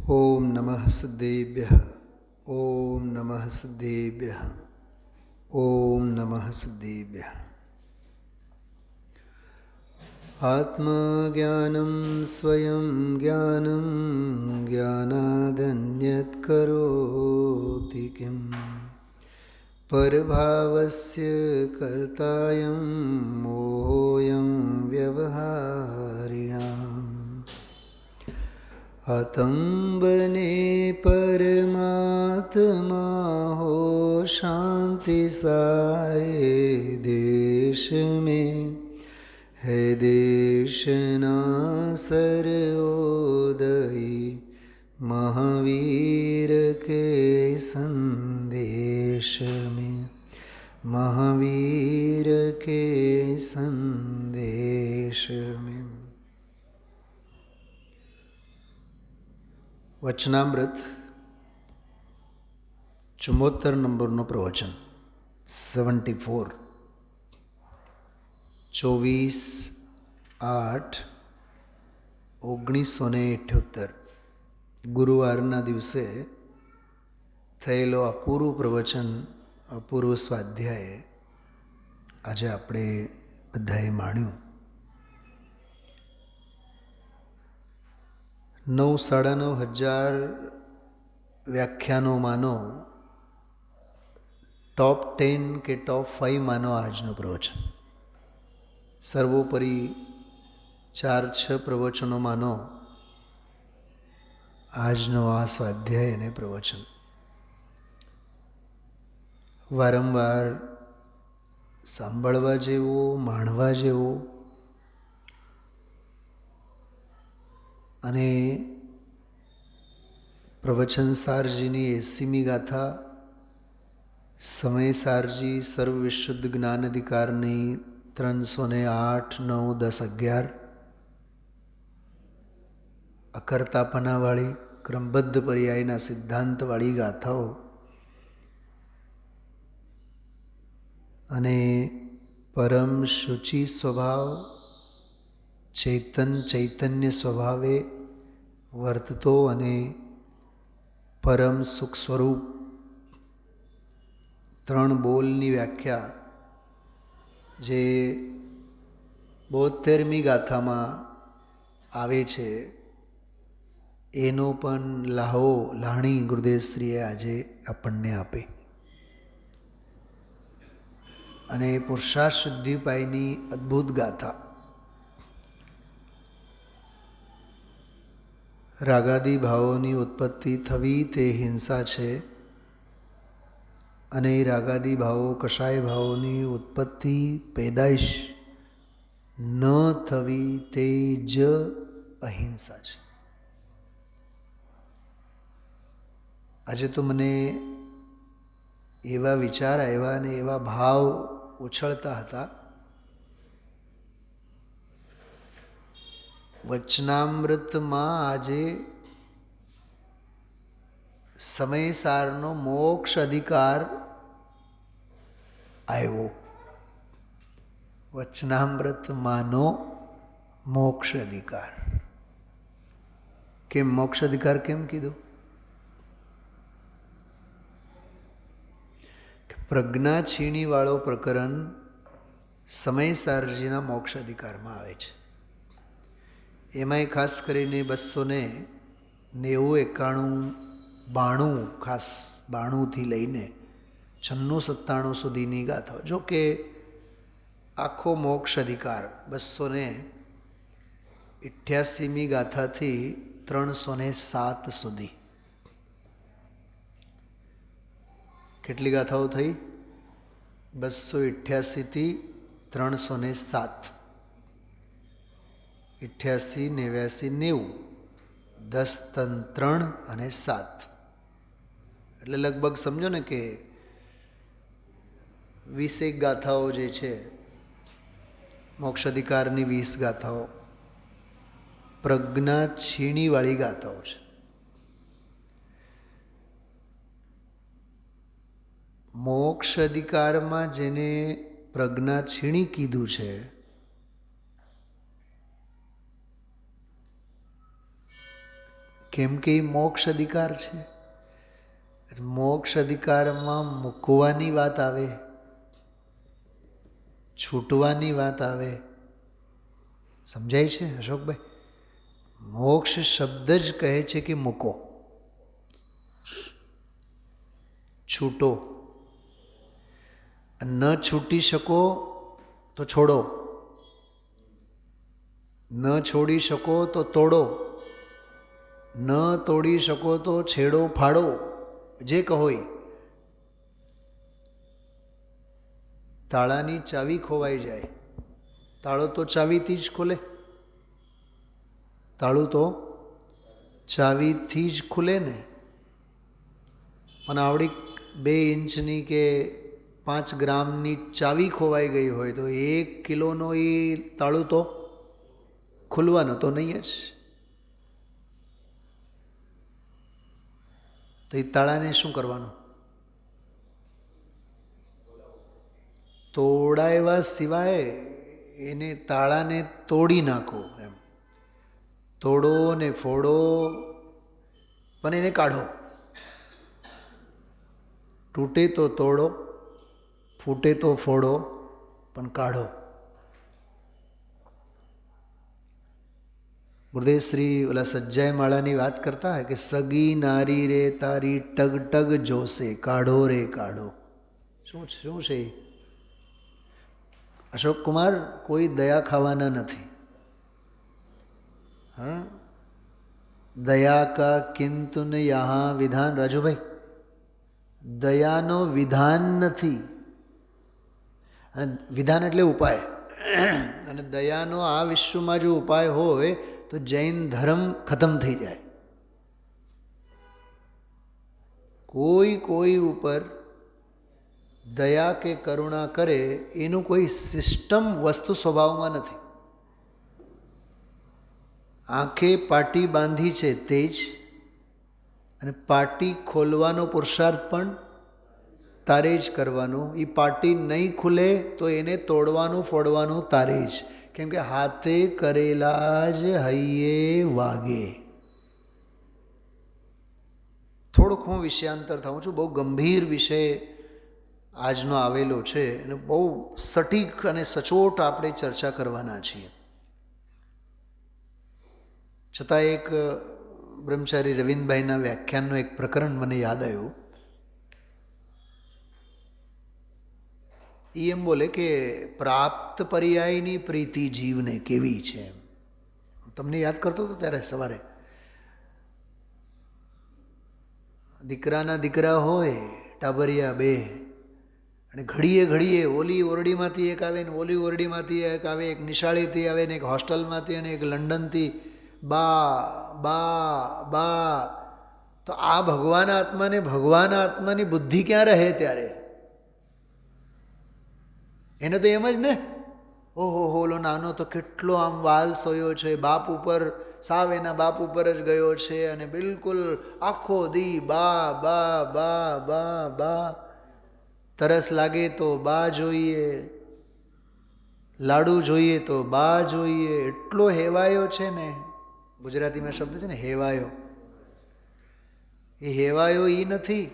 ઓમ નમઃ સિદ્ધેભ્યઃ. ઓમ નમઃ સિદ્ધેભ્યઃ. ઓમ નમઃ સિદ્ધેભ્યઃ. આત્મજ્ઞાનં સ્વયં જ્ઞાનં જ્ઞાનાદન્યત કરોતિ કિમ પરભાવસ્ય કર્તાયં મોહોયં વ્યવહારિણાં આતંબને પરમાત્મા હો શાંતિ સારે દેશ મેં હે દેશના સર્વોદયી મહાવીર કે સંદેશ મેં મહાવીર કે સંદેશ મેં. વચનામૃત 74 નંબરનો પ્રવચન 74 24/8/1978 ગુરુવારના દિવસે થયેલો અપૂર્વ પ્રવચન, અપૂર્વ સ્વાધ્યાય આજે આપણે બધાએ માણ્યું. 9,500 વ્યાખ્યાનોમાંનો ટોપ 10 કે ટોપ 5 માનો આજનું પ્રવચન. સર્વોપરી 4-6 પ્રવચનોમાંનો આજનો આ સ્વાધ્યાય અને પ્રવચન. વારંવાર સાંભળવા જેવો, માણવા જેવો અને પ્રવચનસારજીની 80મી ગાથા, સમયસારજી સર્વવિશુદ્ધ જ્ઞાન અધિકારની 308, 9, 10, 11 અકર્તાપનાવાળી ક્રમબદ્ધ પર્યાયના સિદ્ધાંતવાળી ગાથાઓ અને પરમ શુચિ સ્વભાવ, ચૈતન્ય સ્વભાવે વર્તતો અને પરમ સુખ સ્વરૂપ 3 બોલની વ્યાખ્યા જે 72મી ગાથામાં આવે છે, એનો પણ લાહણી ગુરુદેવશ્રીએ આજે આપણને આપે. અને પુરુષાર્થ શુદ્ધિ પાયની અદ્ભુત ગાથા, રાગાદી ભાવોની ઉત્પત્તિ થવી તે હિંસા છે અને એ રાગાદી ભાવો, કષાય ભાવોની ઉત્પત્તિ, પેદાઈશ ન થવી તે જ અહિંસા છે. આજે તો મને એવા વિચાર આવ્યા અને એવા ભાવ ઉછળતા હતા. વચનામૃતમાં આજે સમયસારનો મોક્ષ અધિકાર આવ્યો. વચનામૃતમાંનો મોક્ષ અધિકાર. કેમ મોક્ષ અધિકાર કેમ કીધું? પ્રજ્ઞા છીણીવાળો પ્રકરણ સમયસારજીના મોક્ષ અધિકારમાં આવે છે. એમાંય ખાસ કરીને 290, 91, 92, ખાસ 92થી લઈને 96-97 સુધીની ગાથાઓ. જો કે આખો મોક્ષ અધિકાર 288મી ગાથાથી 307 સુધી. કેટલી ગાથાઓ થઈ? 288થી 307. 88, 89, 90, 10, 3 અને 7. એટલે લગભગ સમજો ને કે 20 ગાથાઓ જે છે, મોક્ષ અધિકારની 20 ગાથાઓ પ્રજ્ઞા છીણીવાળી ગાથાઓ છે. મોક્ષ અધિકારમાં જેને પ્રજ્ઞા છીણી કીધું છે કેમ કે એ મોક્ષ અધિકાર છે. મોક્ષ અધિકારમાં મૂકવાની વાત આવે, છૂટવાની વાત આવે. સમજાય છે અશોકભાઈ? મોક્ષ શબ્દ જ કહે છે કે મૂકો, છૂટો. ન છૂટી શકો તો છોડો, ન છોડી શકો તો તોડો, ન તોડી શકો તો છેડો ફાડો, જે કહો એ. તાળાની ચાવી ખોવાઈ જાય, તાળો તો ચાવીથી જ ખુલે, તાળું તો ચાવીથી જ ખુલે ને. પણ આવડી 2 ઇંચની કે 5 ગ્રામની ચાવી ખોવાઈ ગઈ હોય તો 1 કિલોનો એ તાળું તો ખુલવાનો તો નહીં જ. તો એ તાળાને શું કરવાનું? તોડાવ્યા સિવાય એને તાળાને તોડી નાખો એમ. તોડો ને ફોડો પણ એને કાઢો. તૂટે તો તોડો, ફૂટે તો ફોડો, પણ કાઢો. ગુરુદેવ શ્રી ઓલા સજ્જાય માળાની વાત કરતા હોય કે સગી નારી રે તારી ટગ ટગ જોશે, કાઢો રે કાઢો. શું છે? અશોક કુમાર, કોઈ દયા ખાવાના નથી. હા, દયા કા કિંતુન યહાં વિધાન. રાજુભાઈ, દયાનો વિધાન નથી. અને વિધાન એટલે ઉપાય. અને દયાનો આ વિશ્વમાં જો ઉપાય હોય તો જૈન ધર્મ ખતમ થઈ જાય. કોઈ ઉપર દયા કે કરુણા કરે એનું કોઈ સિસ્ટમ વસ્તુ સ્વભાવમાં નથી. આંખે પાટી બાંધી છે તે જ, અને પાટી ખોલવાનો પુરુષાર્થ પણ તારે જ કરવાનો. એ પાટી નહીં ખુલે તો એને તોડવાનું ફોડવાનું તારે જ. કેમ કે હાથે કરેલા જ હૈયે વાગે. થોડુંક હું વિષયાંતર થાઉં છું, બહુ ગંભીર વિષય આજનો આવેલો છે અને બહુ સટીક અને સચોટ આપણે ચર્ચા કરવાના છીએ. છતાં એક બ્રહ્મચારી રવિન્દભાઈના વ્યાખ્યાનનું એક પ્રકરણ મને યાદ આવ્યું. એ એમ બોલે કે પ્રાપ્ત પર્યાયની પ્રીતિ જીવને કેવી છે. તમને યાદ કરતો હતો ત્યારે સવારે, દીકરાના દીકરા હોય ટાબરિયા 2, અને ઘડીએ ઓલી ઓરડીમાંથી એક આવે ને ઓલી ઓરડીમાંથી એક આવે, એક નિશાળીથી આવે ને એક હોસ્ટેલમાંથી અને એક લંડનથી. બા તો આ ભગવાન આત્માની બુદ્ધિ ક્યાં રહે ત્યારે? એને તો એમ જ ને, ઓહો ઓલો નાનો તો કેટલો આમ વાલ સોયો છે, બાપ ઉપર, સાવ એના બાપ ઉપર જ ગયો છે, અને બિલકુલ આખો દી બા. તરસ લાગે તો બા જોઈએ, લાડુ જોઈએ તો બા જોઈએ. એટલો હેવાયો છે ને. ગુજરાતીમાં શબ્દ છે ને હેવાયો. એ હેવાયો એ નથી,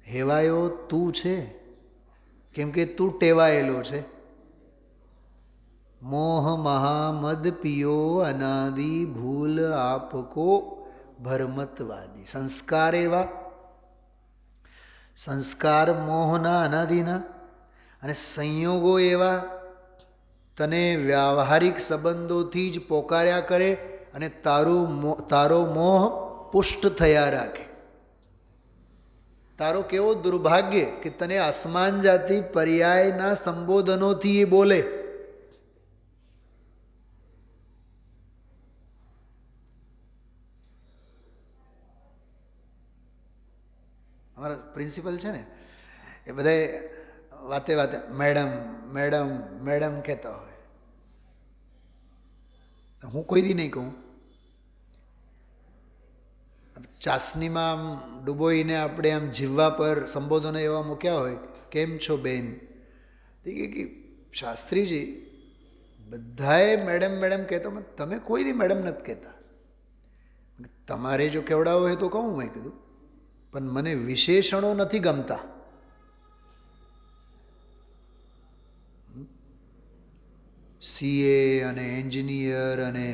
હેવાયો તું છે. કેમ કે તું ટેવાયેલો છે. મોહ મહામદ પિયો અનાદિ ભૂલ આપકો ભરમતવાદી. સંસ્કાર એવા, સંસ્કાર મોહના અનાદિના, અને સંયોગો એવા તને વ્યાવહારિક સંબંધોથી જ પોકાર્યા કરે અને તારો મોહ પુષ્ટ થયા રાખે. તારો કેવો દુર્ભાગ્ય કે તને આસમાન જાતિ પર્યાયના સંબોધનોથી એ બોલે. અમારા પ્રિન્સિપલ છે ને, એ બધા વાતે મેડમ મેડમ મેડમ કહેતા હોય. હું કોઈ દી નહીં કહું. ચાસણીમાં આમ ડૂબોઈને આપણે આમ જીવવા પર સંબોધનો એવા મૂક્યા હોય, કેમ છો બેન? કે શાસ્ત્રીજી બધાએ મેડમ કહેતો, તમે કોઈ દી મેડમ નથી કહેતા. તમારે જો કેવડાવો હોય તો કહું, મેં કીધું, પણ મને વિશેષણો નથી ગમતા. સીએ અને એન્જિનિયર અને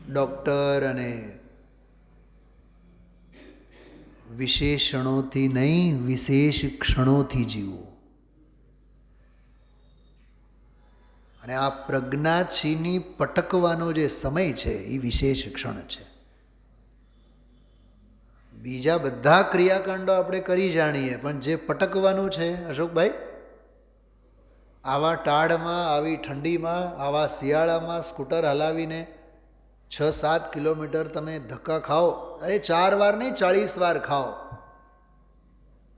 ડૉક્ટર અને વિશેષણોથી નહીં, વિશેષ ક્ષણોથી જીવો. અને આ પ્રજ્ઞાચીની પટકવાનો જે સમય છે એ વિશેષ ક્ષણ છે. બીજા બધા ક્રિયાકાંડો આપણે કરી જાણીએ, પણ જે પટકવાનું છે, અશોકભાઈ, આવા ટાઢમાં, આવી ઠંડીમાં, આવા શિયાળામાં સ્કૂટર હલાવીને 6-7 કિલોમીટર તમે ધક્કા ખાઓ. અરે 4 વાર નહીં, 40 વાર ખાઓ,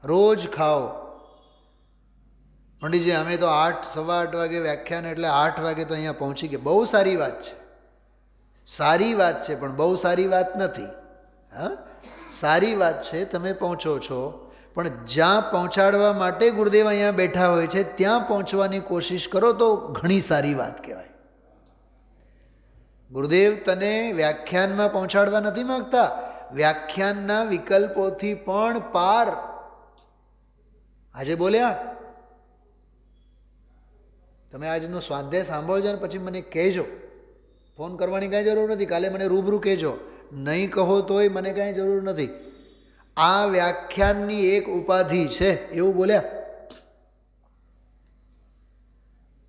રોજ ખાઓ. પંડિતજી, અમે તો 8, 8:15 વાગે વ્યાખ્યાન, એટલે 8 વાગે તો અહીંયા પહોંચી ગયા. બહુ સારી વાત છે, સારી વાત છે, પણ બહુ સારી વાત નથી. હા, સારી વાત છે, તમે પહોંચો છો, પણ જ્યાં પહોંચાડવા માટે ગુરુદેવ અહીંયા બેઠા હોય છે ત્યાં પહોંચવાની કોશિશ કરો તો ઘણી સારી વાત કહેવાય. ગુરુદેવ તને વ્યાખ્યાનમાં પહોંચાડવા નથી માગતા, વ્યાખ્યાનના વિકલ્પોથી પણ પાર. આજે બોલ્યા, તમે આજનો સ્વાધ્યાય સાંભળજો ને પછી મને કહેજો. ફોન કરવાની કાંઈ જરૂર નથી, કાલે મને રૂબરૂ કહેજો. નહીં કહો તોય મને કાંઈ જરૂર નથી. આ વ્યાખ્યાનની એક ઉપાધિ છે એવું બોલ્યા.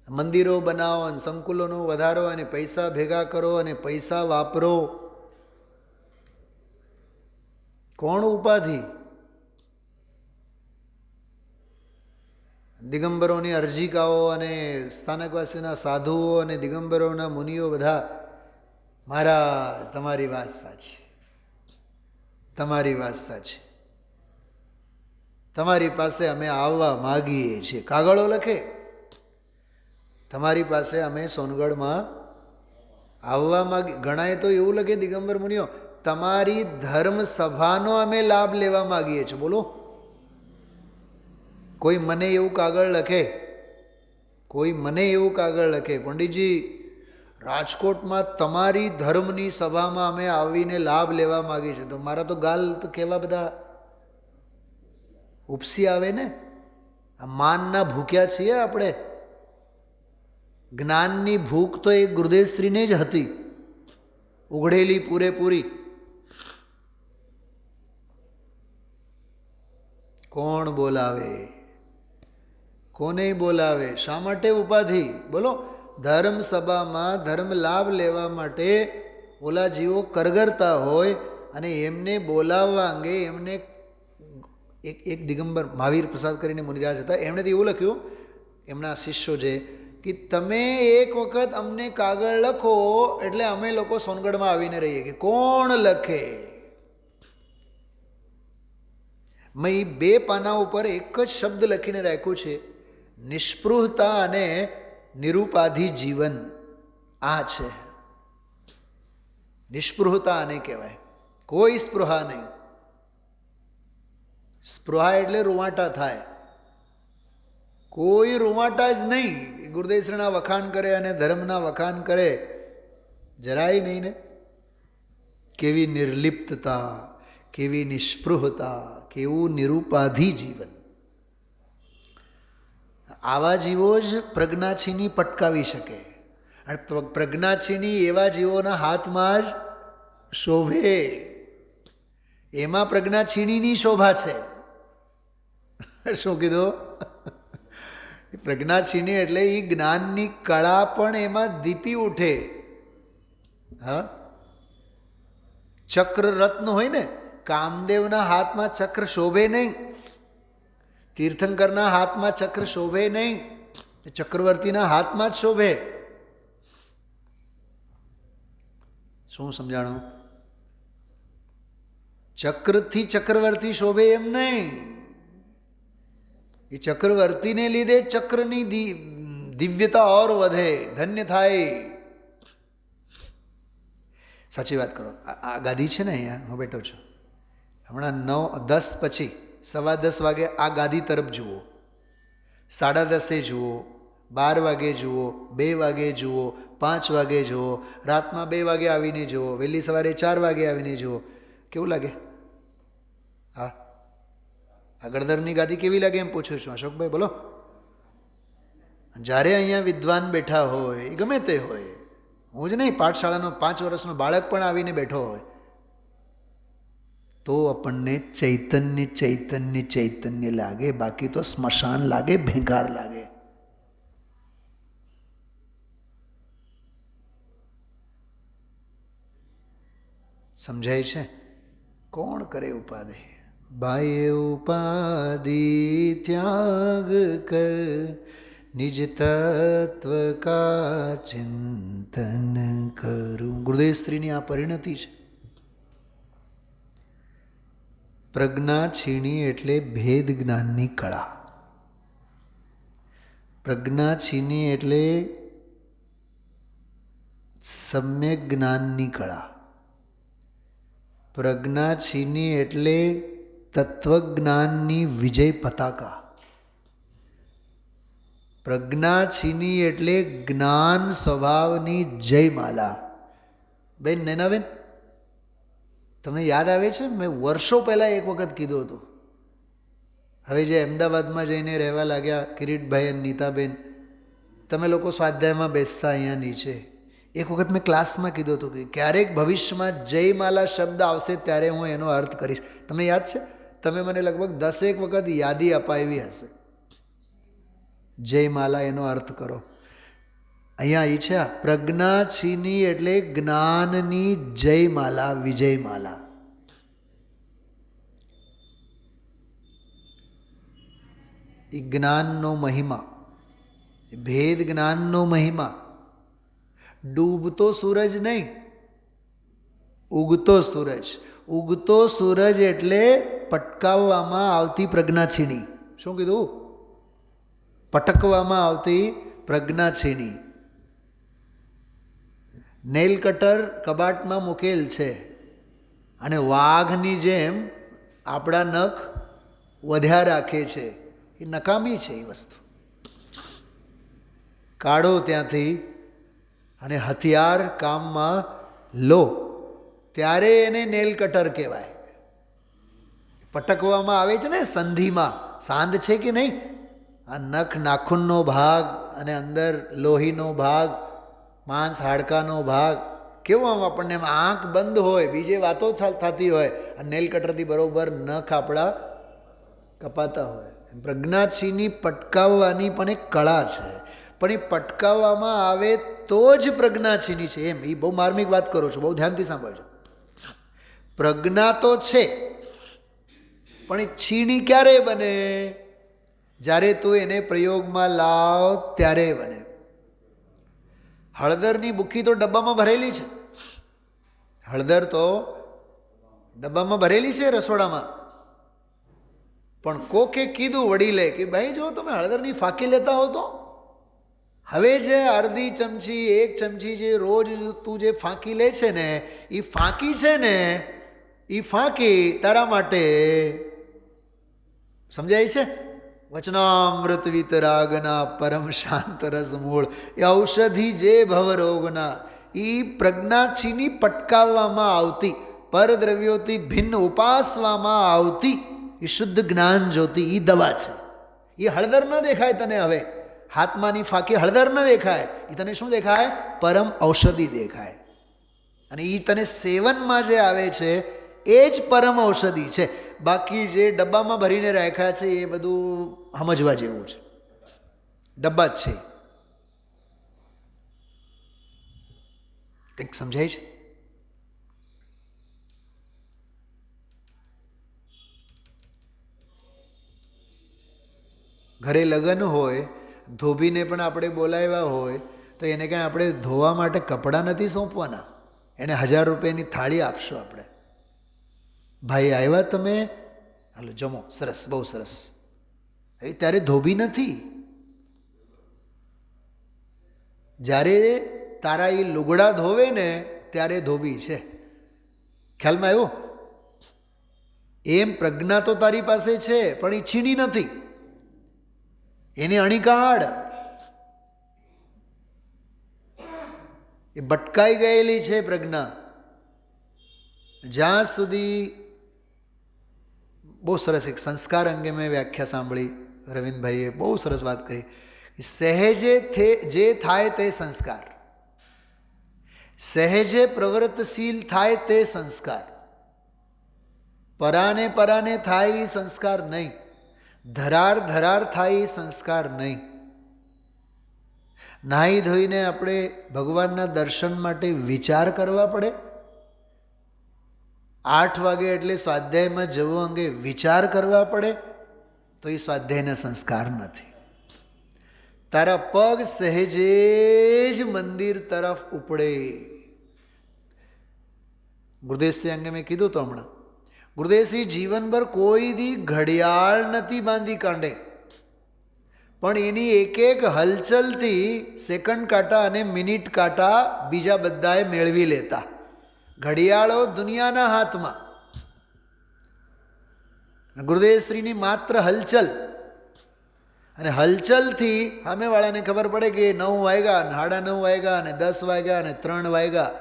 મંદિરો બનાવો અને સંકુલોનો વધારો અને પૈસા ભેગા કરો અને પૈસા વાપરો. કોણ ઉપાધિ? દિગંબરોની અરજીકાઓ અને સ્થાનકવાસીના સાધુઓ અને દિગંબરોના મુનિઓ બધા, મહારાજ તમારી વાત સાચી, તમારી વાત સાચી, તમારી પાસે અમે આવવા માગીએ છીએ. કાગળો લખે, તમારી પાસે અમે સોનગઢમાં આવવા માગીએ. ઘણાએ તો એવું લખે, દિગંબર મુનિઓ, તમારી ધર્મ સભાનો અમે લાભ લેવા માગીએ છીએ. બોલો, કોઈ મને એવું કાગળ લખે, કોઈ મને એવું કાગળ લખે, પંડિતજી રાજકોટમાં તમારી ધર્મની સભામાં અમે આવીને લાભ લેવા માગીએ છીએ, તો મારા તો ગાલ તો કેવા બધા ઉપસી આવે ને. આ માનના ભૂખ્યા છીએ આપણે. જ્ઞાનની ભૂખ તો એ ગુરુદેવશ્રીને જ હતી, ઉઘડેલી પૂરેપૂરી. કોણ બોલાવે, કોને બોલાવે? શા માટે ઉપાધિ? બોલો. ધર્મ સભામાં ધર્મ લાભ લેવા માટે ઓલા જીવો કરગરતા હોય અને એમને બોલાવવા અંગે એમને એક દિગંબર મહાવીર પ્રસાદ કરીને મુનિરાજ હતા, એમણે તો એવું લખ્યું, એમના શિષ્યો છે, કે તમે એક વખત અમને કાગળ લખો એટલે અમે લોકો સોનગઢમાં આવીને રહીએ. કે કોણ લખે? મેં 2 પાના ઉપર એક જ શબ્દ લખીને રાખ્યું છે, નિષ્પૃહતા અને નિરુપાધિ જીવન. આ છે નિષ્પૃહતા, આને કહેવાય. કોઈ સ્પૃહા નહીં. સ્પૃહા એટલે રૂવાટા થાય, કોઈ રૂવાટા જ નહીં. ગુરુદેવશ્રીના વખાણ કરે અને ધર્મના વખાણ કરે, જરાય નહીં ને. કેવી નિર્લિપ્તતા, કેવી નિષ્પૃહતા, કેવું નિરુપાધિ જીવન. આવા જીવો જ પ્રજ્ઞાચીની પટકાવી શકે. અને પ્રજ્ઞાચીની એવા જીવોના હાથમાં જ શોભે. એમાં પ્રજ્ઞાચીણીની શોભા છે. શું કીધું? પ્રજ્ઞાચીની એટલે એ જ્ઞાનની કળા પણ એમાં દીપી ઉઠે. હા, ચક્ર રત્ન હોય ને, કામદેવના હાથમાં ચક્ર શોભે નહીં, તીર્થંકરના હાથમાં ચક્ર શોભે નહીં, ચક્રવર્તીના હાથમાં જ શોભે. શું સમજાણું? ચક્રથી ચક્રવર્તી શોભે એમ નહીં. એ ચક્રવર્તીને લીધે ચક્રની દિવ્યતા ઓર વધે, ધન્ય થાય. સાચી વાત કરો. આ ગાદી છે ને, અહીંયા હું બેઠો છું, હમણાં 9-10 પછી 10:15 વાગે આ ગાદી તરફ જુઓ, 10:30 જુઓ, 12 વાગે જુઓ, 2 વાગે જુઓ, 5 વાગે જુઓ, રાતમાં 2 વાગે આવીને જુઓ, વહેલી સવારે 4 વાગે આવીને જુઓ, કેવું લાગે? હા, આ ગળદરની ગાદી કેવી લાગે એમ પૂછું છું અશોકભાઈ, બોલો. જ્યારે અહીંયા વિદ્વાન બેઠા હોય, ગમે તે હોય, હું જ નહીં, પાઠશાળાનો 5 વર્ષનો બાળક પણ આવીને બેઠો હોય, તો આપણને ચૈતન્ય ચૈતન્ય ચૈતન્ય લાગે, બાકી તો સ્મશાન લાગે, ભેંગાર લાગે. સમજાય છે? કોણ કરે ઉપાધિ? બાહ્ય ઉપાધિ ત્યાગ કર, નિજ તત્વ કા ચિંતન કરું. ગુરુદેવ શ્રીની આ પરિણતિ છે. પ્રજ્ઞા છીણી એટલે ભેદ જ્ઞાનની કળા. પ્રજ્ઞા છીની એટલે સમ્યક જ્ઞાનની કળા. પ્રજ્ઞા છીની એટલે તત્વજ્ઞાનની વિજય પતાકા. પ્રજ્ઞા છીની એટલે જ્ઞાન સ્વભાવની જયમાલા. બેન, નૈનાબેન, તમને યાદ આવે છે? મેં વર્ષો પહેલાં એક વખત કીધું હતું. હવે જે અમદાવાદમાં જઈને રહેવા લાગ્યા કિરીટભાઈ અને નીતાબેન, તમે લોકો સ્વાધ્યાયમાં બેસતા અહીંયા નીચે, એક વખત મેં ક્લાસમાં કીધું હતું કે ક્યારેક ભવિષ્યમાં જયમાલા શબ્દ આવશે ત્યારે હું એનો અર્થ કરીશ. તમને યાદ છે? તમે મને લગભગ 10 વખત યાદી અપાવી હશે. જયમાલા એનો અર્થ કરો. અહીંયા એ છે, પ્રજ્ઞા છીની એટલે જ્ઞાનની જયમાલા, વિજયમાલા. એ જ્ઞાનનો મહિમા, ભેદ જ્ઞાનનો મહિમા. ડૂબતો સૂરજ નહીં, ઉગતો સૂરજ. ઉગતો સૂરજ એટલે પટકાવવામાં આવતી પ્રજ્ઞા છીણી. શું કીધું? પટકવામાં આવતી પ્રજ્ઞા છીણી. નેલ કટર કબાટમાં મૂકેલ છે અને વાઘની જેમ આપણા નખ વધ્યા રાખે છે. એ નકામી છે એ વસ્તુ. કાઢો ત્યાંથી અને હથિયાર કામમાં લો ત્યારે એને નેલ કટર કહેવાય. પટકવામાં આવે છે ને સંધિમાં. સાંધ છે કે નહીં? આ નખ નાખૂનનો ભાગ અને અંદર લોહીનો ભાગ, માંસ હાડકાનો ભાગ, કેવો આમ આપણને એમ આંખ બંધ હોય, બીજે વાતો થતી હોય, અને નેલ કટરથી બરોબર નખ આપણા કપાતા હોય. પ્રજ્ઞાછીની પટકાવવાની પણ એક કળા છે, પણ એ પટકાવવામાં આવે તો જ પ્રજ્ઞાછીની છે. એમ એ બહુ માર્મિક વાત કરું છું, બહુ ધ્યાનથી સાંભળજો. પ્રજ્ઞા તો છે, પણ એ છીણી ક્યારે બને? જ્યારે તું એને પ્રયોગમાં લાવ ત્યારે બને. હળદરની બુક્કી તો ડબ્બામાં ભરેલી છે. હળદર તો ડબ્બામાં ભરેલી છે રસોડામાં. પણ કોકે કીધું વડીલે કે ભાઈ જો તમે હળદરની ફાંકી લેતા હો તો હવે જે અડધી ચમચી 1 ચમચી જે રોજ તું જે ફાંકી લે છે ને, એ ફાંકી છે ને, એ ફાંકી તારા માટે સમજાય છે? વચનામૃત વિતરાગના પરમ શાંત રસ મૂળ, એ ઔષધિ જે ભવરોગના. એ પ્રજ્ઞાછીની પટકાવવામાં આવતી, પરદ્રવ્યોથી ભિન્ન ઉપાસવામાં આવતી એ શુદ્ધ જ્ઞાન જ્યોતિ, એ દવા છે. એ હળદર ન દેખાય તને. હવે હાથમાંની ફાંકી હળદર ન દેખાય, એ તને શું દેખાય? પરમ ઔષધિ દેખાય. અને એ તને સેવનમાં જે આવે છે એ જ પરમ ઔષધિ છે. બાકી જે ડબ્બામાં ભરીને રાખ્યા છે એ બધું સમજવા જેવું છે. ડબ્બા જ છે. કંઈક સમજાય છે? ઘરે લગ્ન હોય, ધોબીને પણ આપણે બોલાવ્યા હોય તો એને કાંઈ આપણે ધોવા માટે કપડાં નથી સોંપવાના, એને 1000 રૂપિયાની થાળી આપશો આપણે. ભાઈ આવ્યા તમે, હાલો જમો, સરસ, બહુ સરસ. એ ત્યારે ધોબી નથી. જ્યારે તારા એ લુગડા ધોવે ને ત્યારે ધોબી છે. ખ્યાલમાં આવ્યો? એમ પ્રજ્ઞા તો તારી પાસે છે, પણ એ છીણી નથી. એને અણી કાઢ. એ ભટકાઈ ગયેલી છે પ્રજ્ઞા. જ્યાં સુધી બહુ સરસ એક સંસ્કાર અંગે મેં વ્યાખ્યા સાંભળી, રવિન્દભાઈએ બહુ સરસ વાત કરી. સહેજે જે થાય તે સંસ્કાર, સહેજે પ્રવૃત્તશીલ થાય તે સંસ્કાર, પરાને પરાને થાય એ સંસ્કાર નહીં, ધરાર ધરાર થાય એ સંસ્કાર નહીં. નાહી ધોઈને આપણે ભગવાનના દર્શન માટે વિચાર કરવા પડે. 8 વાગે એટલે સ્વાધ્યાયમાં જવું અંગે વિચાર કરવા પડે, તો એ સ્વાધ્યાયના સંસ્કાર નથી. તારા પગ સહેજે જ મંદિર તરફ ઉપડે. ગુરુદેવશ્રી અંગે મેં કીધું તો હમણાં, ગુરુદેવશ્રી જીવનભર કોઈ દી ઘડિયાળ નથી બાંધી કાંડે, પણ એની એક એક હલચલથી સેકન્ડ કાંટા અને મિનિટ કાંટા બીજા બધાએ મેળવી લેતા. ઘડિયાળો દુનિયાના હાથમાં. ગુરુદેવશ્રીની માત્ર હલચલ, અને હલચલથી સામેવાળાને ખબર પડે કે 9 વાગ્યા, 9:30 વાગ્યા, અને 10 વાગ્યા, અને 3 વાગ્યા.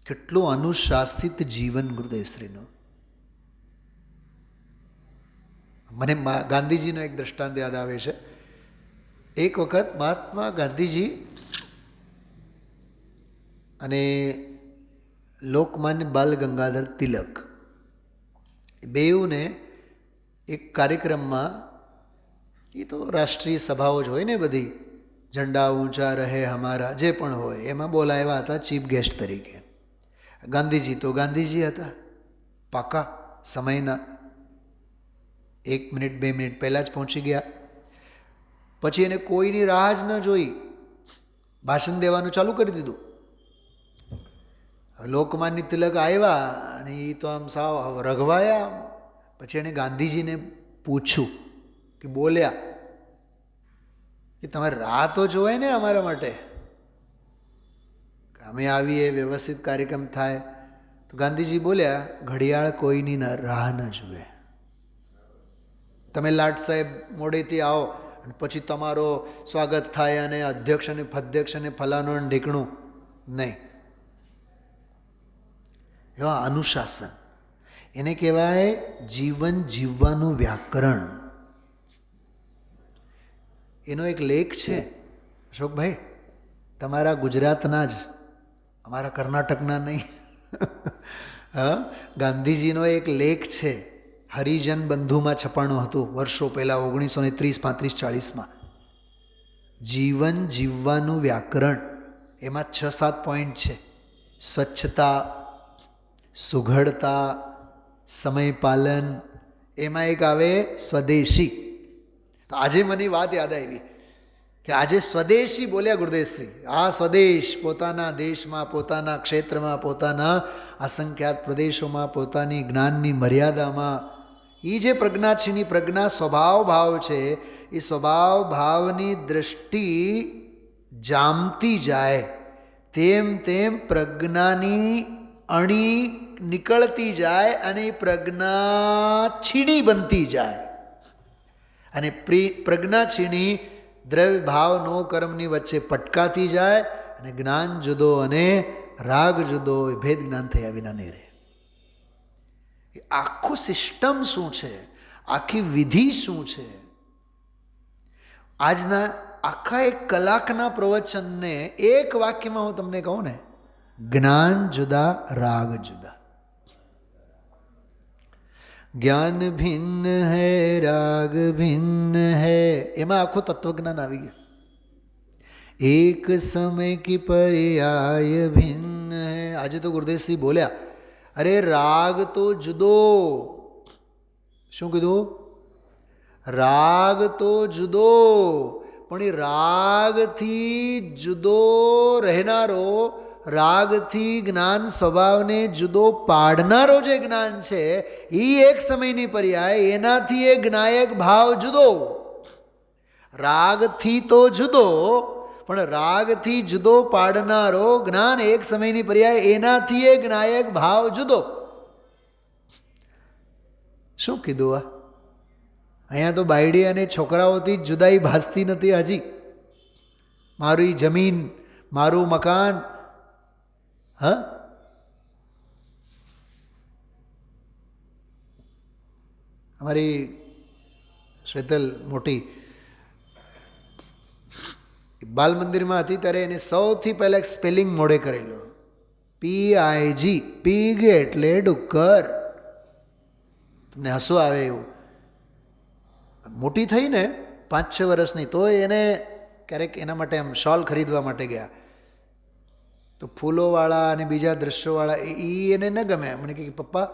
કેટલું અનુશાસિત જીવન ગુરુદેવશ્રીનું. મને ગાંધીજીનો એક દ્રષ્ટાંત યાદ આવે છે. એક વખત મહાત્મા ગાંધીજી અને લોકમાન્ય બાલ ગંગાધર તિલક બેઉને એક કાર્યક્રમમાં, એ તો રાષ્ટ્રીય સભાઓ જ હોય ને બધી, ઝંડા ઊંચા રહે હમારા, જે પણ હોય, એમાં બોલાવ્યા હતા ચીફ ગેસ્ટ તરીકે. ગાંધીજી તો ગાંધીજી હતા, પાકા સમયના. 1 મિનિટ 2 મિનિટ પહેલાં જ પહોંચી ગયા. પછી એને કોઈની રાહ જ ન જોઈ, ભાષણ દેવાનું ચાલુ કરી દીધું. લોકમાન્ય તિલક આવ્યા અને એ તો આમ સાવ રઘવાયા. પછી એણે ગાંધીજીને પૂછ્યું કે બોલ્યા કે તમારે રાહ તો જોવાય ને અમારા માટે, અમે આવીએ, વ્યવસ્થિત કાર્યક્રમ થાય. તો ગાંધીજી બોલ્યા, ઘડિયાળ કોઈની રાહ ન જુએ. તમે લાટ સાહેબ મોડેથી આવો અને પછી તમારો સ્વાગત થાય અને અધ્યક્ષ અને ફધ્યક્ષ અને ફલાણું અને ઢીકણું નહીં. એવા અનુશાસન, એને કહેવાય જીવન જીવવાનું વ્યાકરણ. એનો એક લેખ છે અશોકભાઈ, તમારા ગુજરાતના જ, અમારા કર્ણાટકના નહીં. ગાંધીજીનો એક લેખ છે, હરિજન બંધુમાં છપાણું હતું વર્ષો પહેલાં, 1930, 35, 40માં. જીવન જીવવાનું વ્યાકરણ. એમાં 6-7 પોઈન્ટ છે. સ્વચ્છતા, સુઘડતા, સમય પાલન. એમાં એક આવે સ્વદેશી. તો આજે મને વાત યાદ આવી કે આજે સ્વદેશી બોલ્યા ગુરુદેવશ્રી. આ સ્વદેશ, પોતાના દેશમાં, પોતાના ક્ષેત્રમાં, પોતાના અસંખ્યાત પ્રદેશોમાં, પોતાની જ્ઞાનની મર્યાદામાં, એ જે પ્રજ્ઞા છે, એની પ્રજ્ઞા સ્વભાવ ભાવ છે, એ સ્વભાવ ભાવની દૃષ્ટિ જામતી જાય તેમ તેમ પ્રજ્ઞાની અણી નીકળતી જાય અને પ્રજ્ઞા છીણી બનતી જાય. અને પ્રજ્ઞા છીણી દ્રવ્ય ભાવ નો કર્મની વચ્ચે પટકાતી જાય અને જ્ઞાન જુદો અને રાગ જુદો, એ ભેદ જ્ઞાન થયા વિના નહીં રહે. આખું સિસ્ટમ શું છે, આખી વિધિ શું છે. આજના આખા 1 કલાકના પ્રવચનને એક વાક્યમાં હું તમને કહું ને, જ્ઞાન જુદા, રાગ જુદા. જ્ઞાન ભિન્ન હૈ, રાગ ભિન્ન હૈ, એમાં આખું તત્વજ્ઞાન આવી ગયું. એક સમય કી પર્યાય ભિન્ન હૈ. આજે તો ગુરુદેવશ્રી બોલ્યા, અરે રાગ તો જુદો. શું કીધું? રાગ તો જુદો, પણ એ રાગથી જુદો રહેનારો, રાગથી જ્ઞાન સ્વભાવને જુદો પાડનારો જે જ્ઞાન છે, એ એક સમયની પર્યાય, એનાથી એ જ્ઞાયક ભાવ જુદો. રાગથી તો જુદો, પણ રાગથી જુદો પાડનારો જ્ઞાન એક સમયની પર્યાય, એનાથી એ જ્ઞાયક ભાવ જુદો. શું કીધું આ? અહીંયા તો બાયડી અને છોકરાઓથી જુદાઈ ભાસતી નથી હજી. મારી જમીન, મારું મકાન. હા, અમારી શ્વેતલ મોટી બાલ મંદિરમાં હતી ત્યારે એને સૌથી પહેલાં એક સ્પેલિંગ મોડે કરેલો, PIG, પીગ એટલે ડુક્કર. તમને હસવું આવે એવું. મોટી થઈ ને 5-6 વર્ષની, તો એને ક્યારેક એના માટે આમ શોલ ખરીદવા માટે ગયા, તો ફૂલોવાળા અને બીજા દ્રશ્યોવાળા એ એને ન ગમે. મને કહે પપ્પા,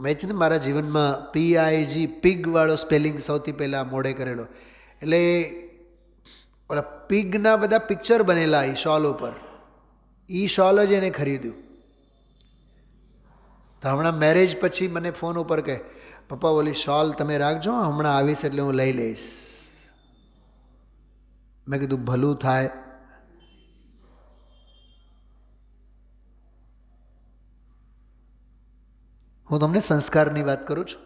મેં છે ને મારા જીવનમાં PIG, પીગવાળો સ્પેલિંગ સૌથી પહેલાં મોડે કરેલો. એટલે ઓલા પીગના બધા પિક્ચર બનેલા એ શોલ ઉપર, એ શોલ જ એને ખરીદ્યું. તો હમણાં મેરેજ પછી મને ફોન ઉપર કહે, પપ્પા ઓલી શોલ તમે રાખજો, હમણાં આવીશ એટલે હું લઈ લઈશ. મેં કીધું ભલું થાય. હું તમને સંસ્કારની વાત કરું છું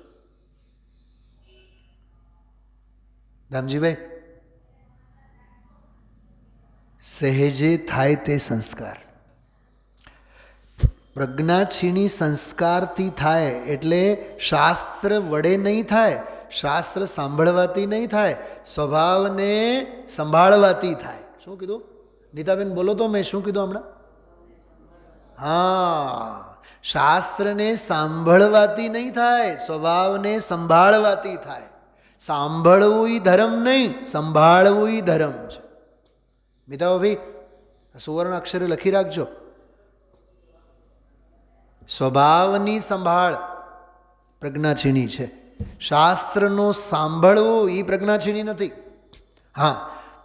દામજીભાઈ. સહેજે થાય તે સંસ્કાર. પ્રજ્ઞા છીણી સંસ્કારથી થાય, એટલે શાસ્ત્ર વડે નહીં થાય, શાસ્ત્ર સાંભળવાથી નહીં થાય, સ્વભાવને સંભાળવાથી થાય. શું કીધું નીતાબેન? બોલો તો, મેં શું કીધું હમણાં? હા, શાસ્ત્રને સાંભળવાથી નહીં થાય, સ્વભાવને સંભાળવાથી થાય. સાંભળવું ધર્મ નહીં, સંભાળવું ધર્મ છે. મિતાઓ ભાઈ, સુવર્ણ અક્ષરે લખી રાખજો. સ્વભાવની સંભાળ પ્રજ્ઞાચીણી છે, શાસ્ત્રનો સાંભળવું એ પ્રજ્ઞાચીણી નથી. હા,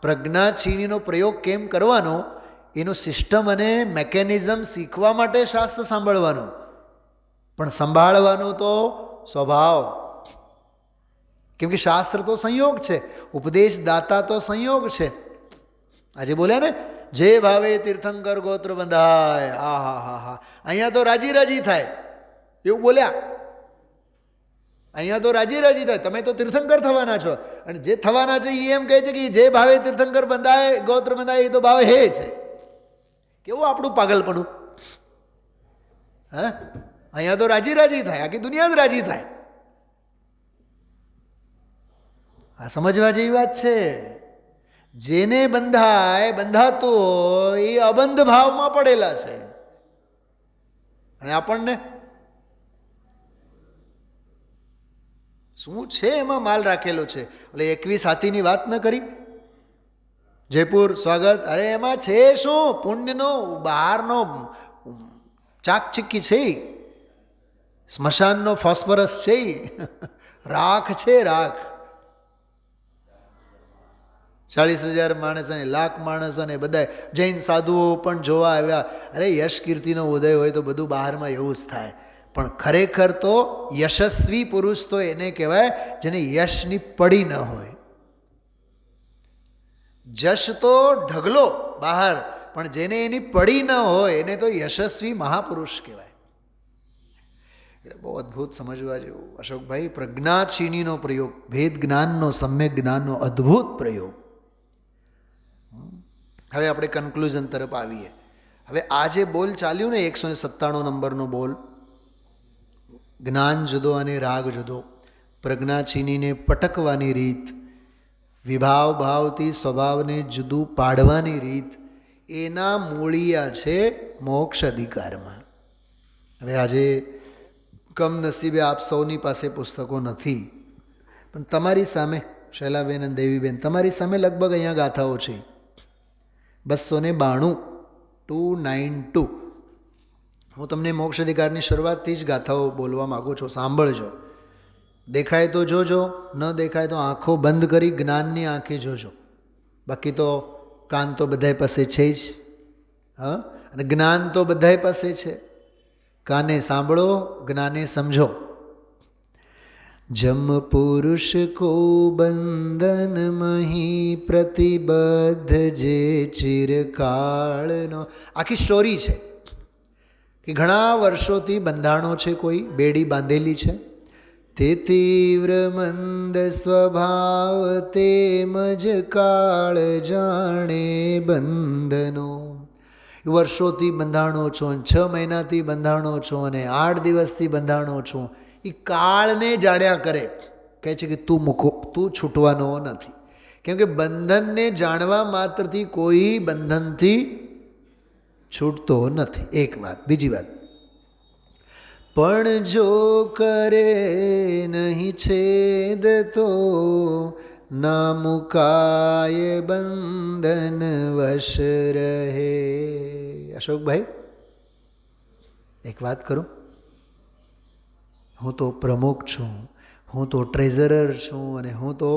પ્રજ્ઞાચીણીનો પ્રયોગ કેમ કરવાનો એનું સિસ્ટમ અને મેકેનિઝમ શીખવા માટે શાસ્ત્ર સાંભળવાનું, પણ સંભાળવાનું તો સ્વભાવ. કેમ કે શાસ્ત્ર તો સંયોગ છે, ઉપદેશ દાતા તો સંયોગ છે. આજે બોલ્યા ને, જે ભાવે તીર્થંકર ગોત્ર બંધાય. હા હા હા હા, અહીંયા તો રાજી રાજી થાય એવું બોલ્યા. અહીંયા તો રાજી રાજી થાય, તમે તો તીર્થંકર થવાના છો. અને જે થવાના છે એ એમ કહે છે કે જે ભાવે તીર્થંકર બંધાય, ગોત્ર બંધાય, એ તો ભાવે હે છે. કેવું આપણું પાગલપણું! હા, અહીંયા તો રાજી રાજી થાય, આખી દુનિયા જ રાજી થાય. આ સમજવા જેવી વાત છે. જેને બંધાય, બંધાતો હોય એ અબંધ ભાવમાં પડેલા છે. અને આપણને શું છે એમાં માલ રાખેલો છે. એટલે 21 હાથીની વાત ન કરી, જયપુર સ્વાગત, અરે એમાં છે શું? પુણ્યનો બહારનો ચાકચીકી છે, સ્મશાનનો ફોસ્ફરસ છે, રાખ છે, રાખ. 40,000 માણસ અને લાખ માણસ અને બધા જૈન સાધુઓ પણ જોવા આવ્યા. અરે યશ કીર્તિનો ઉદય હોય તો બધું બહારમાં એવું જ થાય. પણ ખરેખર તો યશસ્વી પુરુષ તો એને કહેવાય જેને યશની પડી ન હોય. જશ તો ઢગલો બહાર, પણ જેને એની પડી ન હોય એને તો યશસ્વી મહાપુરુષ કહેવાય. એટલે બહુ અદ્ભુત સમજવા જેવું. અશોકભાઈ, પ્રજ્ઞાચીણીનો પ્રયોગ, ભેદ જ્ઞાનનો, સમ્યક જ્ઞાનનો અદ્ભુત પ્રયોગ. હવે આપણે કન્ક્લુઝન તરફ આવીએ. હવે આ જે બોલ ચાલ્યું ને 197 નંબરનો બોલ, જ્ઞાન જુદો અને રાગ જુદો, પ્રજ્ઞાચીનીને પટકવાની રીત, વિભાવ ભાવથી સ્વભાવને જુદું પાડવાની રીત, એના મૂળિયા છે મોક્ષ અધિકારમાં. હવે આજે કમનસીબે આપ સૌની પાસે પુસ્તકો નથી, પણ તમારી સામે શૈલાબેન અને દેવીબેન, તમારી સામે લગભગ અહીંયા ગાથાઓ છે 292, 292. હું તમને મોક્ષ અધિકારની શરૂઆતથી જ ગાથાઓ બોલવા માગું છું, સાંભળજો. દેખાય તો જોજો, ન દેખાય તો આંખો બંધ કરી જ્ઞાનની આંખે જોજો. બાકી તો કાન તો બધાય પાસે છે જ, હા, અને જ્ઞાન તો બધાય પાસે છે. કાને સાંભળો, જ્ઞાને સમજો. જમ પુરુષ કો બંધન મહી પ્રતિબદ્ધ જે ચિરકાળનો. આખી સ્ટોરી છે કે ઘણા વર્ષોથી બંધાણો છે, કોઈ બેડી બાંધેલી છે, તે તીવ્ર મંદ સ્વભાવ તેમજ કાળ જાણે બંધનો. વર્ષોથી બંધાણો છો, 6 મહિનાથી બંધાણો છો અને 8 દિવસથી બંધાણો છો. એ કાળને જાણ્યા કરે. કહે છે કે તું છૂટવાનો નથી. કેમ કે બંધનને જાણવા માત્રથી કોઈ બંધનથી છૂટતો નથી. એક વાત. બીજી વાત, પણ જો કરે નહીં છેદ તો ના મુકાય બંધન વશ રહે. અશોકભાઈ, એક વાત કરું. હું તો પ્રમુખ છું, હું તો ટ્રેઝરર છું, અને હું તો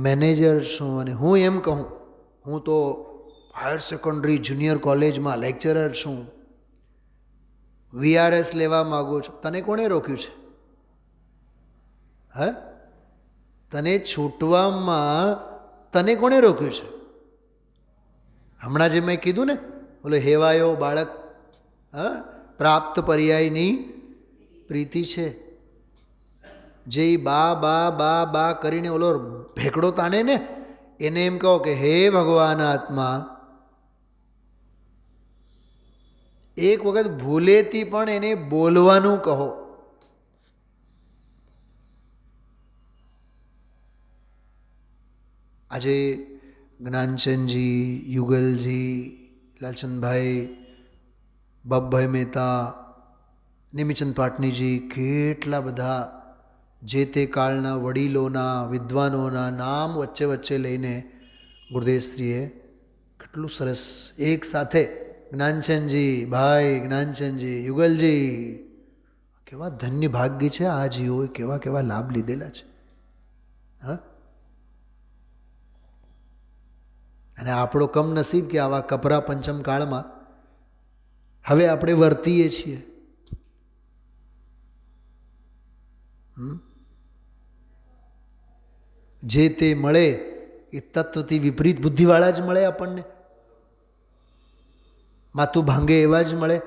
મેનેજર છું, અને હું એમ કહું હું તો હાયર સેકન્ડરી જુનિયર કોલેજમાં લેક્ચરર છું, VRS લેવા માગું છું. તને કોણે રોક્યું છે? હે? તને છૂટવામાં તને કોણે રોક્યું છે? હમણાં જે મેં કીધું ને, બોલો હેવાયો બાળક પ્રાપ્ત પર્યાયની પ્રીતિ છે. જે બા બા બા બા કરીને ઓલો ભેકડો તાણે ને, એને એમ કહો કે હે ભગવાન આત્મા, એક વખત ભૂલેથી પણ એને બોલવાનું કહો. આજે જ્ઞાનચંદજી, યુગલજી, લાલચંદભાઈ, બાપભાઈ મહેતા, નેમિચંદ પાટનીજી, કેટલા બધા જે તે કાળના વડીલોના, વિદ્વાનોના નામ વચ્ચે વચ્ચે લઈને ગુરુદેવશ્રીએ કેટલું સરસ એક સાથે જ્ઞાનચંદજી, ભાઈ જ્ઞાનચંદજી, યુગલજી, કેવા ધન્ય ભાગ્ય છે આ જીવોએ, કેવા કેવા લાભ લીધેલા છે. હા, અને આપણો કમનસીબ કે આવા કપરા પંચમ કાળમાં હવે આપણે વર્તીએ છીએ. જે તે મળે એ તત્વથી વિપરીત બુદ્ધિવાળા જ મળે આપણને. માથું ભાંગે એવા જ મળે.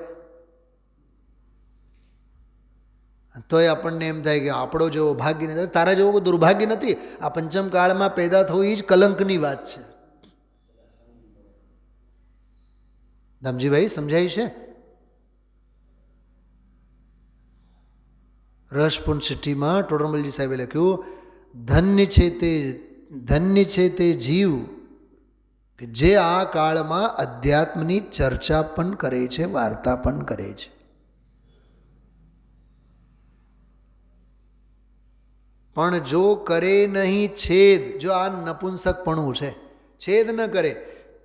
તોય આપણને એમ થાય કે આપણો જેવો ભાગ્ય નથી. તારા જેવો દુર્ભાગ્ય નથી. આ પંચમ કાળમાં પેદા થવું એ જ કલંકની વાત છે. ધમજીભાઈ સમજાય છે? રસપુન સિટીમાં ટોડરમલજી સાહેબે લખ્યું, ધન્ય છે તે જીવ કે જે આ કાળમાં અધ્યાત્મની ચર્ચા પણ કરે છે, વાર્તા પણ કરે છે. પણ જો કરે નહીં છેદ, જો આ નપુંસકપણું છે, છેદ ન કરે,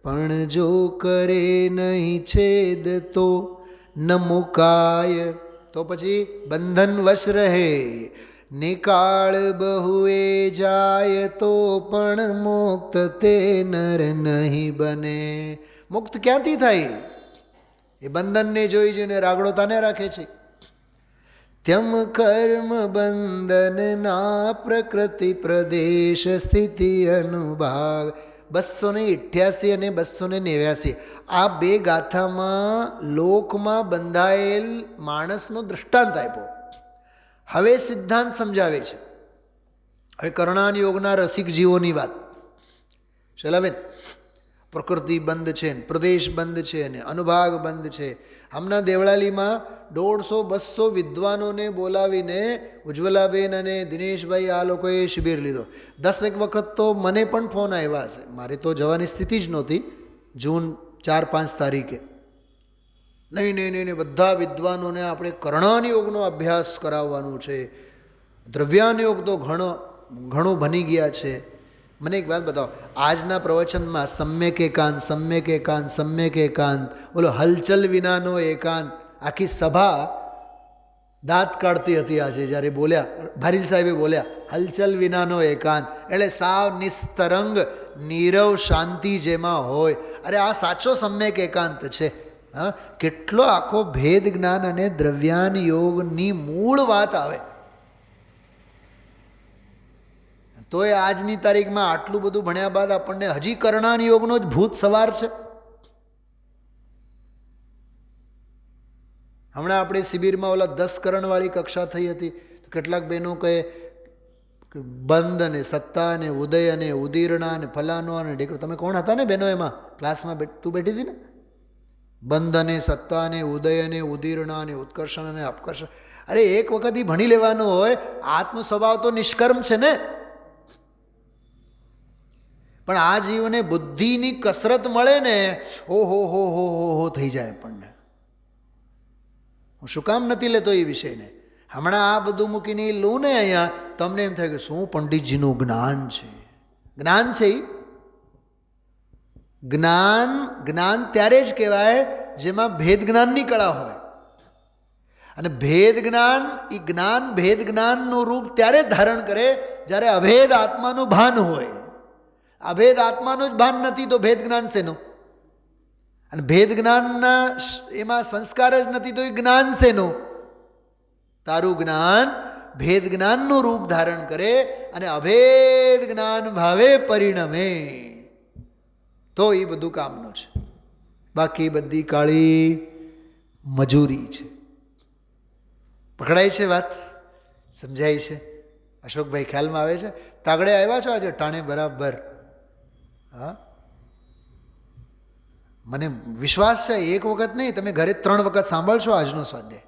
પણ જો કરે નહીં છેદ તો ન મુકાય, તો પછી બંધન વશ રહે. નિકાળ બહુએ જાય તો પણ મુક્ત તે નર નહીં બને. મુક્ત ક્યાંથી થાય? એ બંધનને જોઈ જોઈને રાગડો તાને રાખે છે. ત્યમ કર્મ બંધનના પ્રકૃતિ પ્રદેશ સ્થિતિ અનુભાગ. 288 અને 289 આ બે ગાથામાં લોકમાં બંધાયેલ માણસનો દૃષ્ટાંત આપ્યો. હવે સિદ્ધાંત સમજાવે છે. હવે કરણાન યોગના રસિક જીવોની વાત. શૈલાબેન, પ્રકૃતિ બંધ છે, પ્રદેશ બંધ છે, અને અનુભાગ બંધ છે. હમણાં દેવળાલીમાં 150-200 વિદ્વાનોને બોલાવીને ઉજ્જવલાબેન અને દિનેશભાઈ આ લોકોએ શિબિર લીધો. 10 વખત તો મને પણ ફોન આવ્યા હશે. મારે તો જવાની સ્થિતિ જ નહોતી. જૂન 4-5 તારીખે નહીં, બધા વિદ્વાનોને આપણે કરણાન યોગનો અભ્યાસ કરાવવાનું છે. દ્રવ્યાન યોગ તો ઘણો બની ગયા છે. મને એક વાત બતાવો, આજના પ્રવચનમાં સમ્યક એકાંત, ઓલો હલચલ વિનાનો એકાંત, આખી સભા દાંત કાઢતી હતી આજે જ્યારે બોલ્યા, ભારીલ સાહેબે બોલ્યા હલચલ વિનાનો એકાંત, એટલે સાવ નિસ્તરંગ નીરવ શાંતિ જેમાં હોય. અરે આ સાચો સમ્યક એકાંત છે. હા, કેટલો આખો ભેદ જ્ઞાન અને દ્રવ્યાન યોગની મૂળ વાત આવે. તો એ આજની તારીખમાં આટલું બધું ભણ્યા બાદ આપણને હજી કરણાન યોગનો જ ભૂત સવાર છે. હમણાં આપણે શિબિરમાં ઓલા 10 કરણવાળી કક્ષા થઈ હતી. તો કેટલાક બહેનો કહે બંધ અને સત્તા અને ઉદય અને ઉદીર્ણા અને ફલાનો અને ઢેકડો. તમે કોણ હતા ને બહેનો એમાં ક્લાસમાં તું બેઠી હતી ને? બંધ અને સત્તા અને ઉદય અને ઉદીર્ણા અને ઉત્કર્ષણ અને અપકર્ષણ. અરે એક વખત એ ભણી લેવાનું હોય. આત્મ સ્વભાવ તો નિષ્કર્મ છે ને. પણ આ જીવને બુદ્ધિની કસરત મળે ને, ઓહો હો હો હો હો થઈ જાય આપણને. હું શું કામ નથી લેતો એ વિષયને? હમણાં આ બધું મૂકીને લઉં ને અહીંયા, તમને એમ થાય કે શું પંડિતજીનું જ્ઞાન છે. જ્ઞાન છે એ જ્ઞાન. જ્ઞાન ત્યારે જ કહેવાય જેમાં ભેદ જ્ઞાનની કળા હોય. અને ભેદ જ્ઞાન, એ જ્ઞાન ભેદ જ્ઞાનનું રૂપ ત્યારે જ ધારણ કરે જ્યારે અભેદ આત્માનું ભાન હોય. અભેદ આત્માનું જ ભાન નથી તો ભેદ જ્ઞાન શેનું? અને ભેદ જ્ઞાનના એમાં સંસ્કાર જ નથી તો એ જ્ઞાન શેનું? તારું જ્ઞાન ભેદ જ્ઞાનનું રૂપ ધારણ કરે અને અભેદ જ્ઞાન ભાવે પરિણમે તો એ બધું કામનું છે. બાકી બધી કાળી મજૂરી છે. પકડાય છે વાત? સમજાય છે? અશોકભાઈ ખ્યાલમાં આવે છે? તાગડે આવ્યા છો આજે ટાણે બરાબર? હા, મને વિશ્વાસ છે એક વખત નહીં, તમે ઘરે 3 વખત સાંભળશો આજનો સ્વાધ્યાય.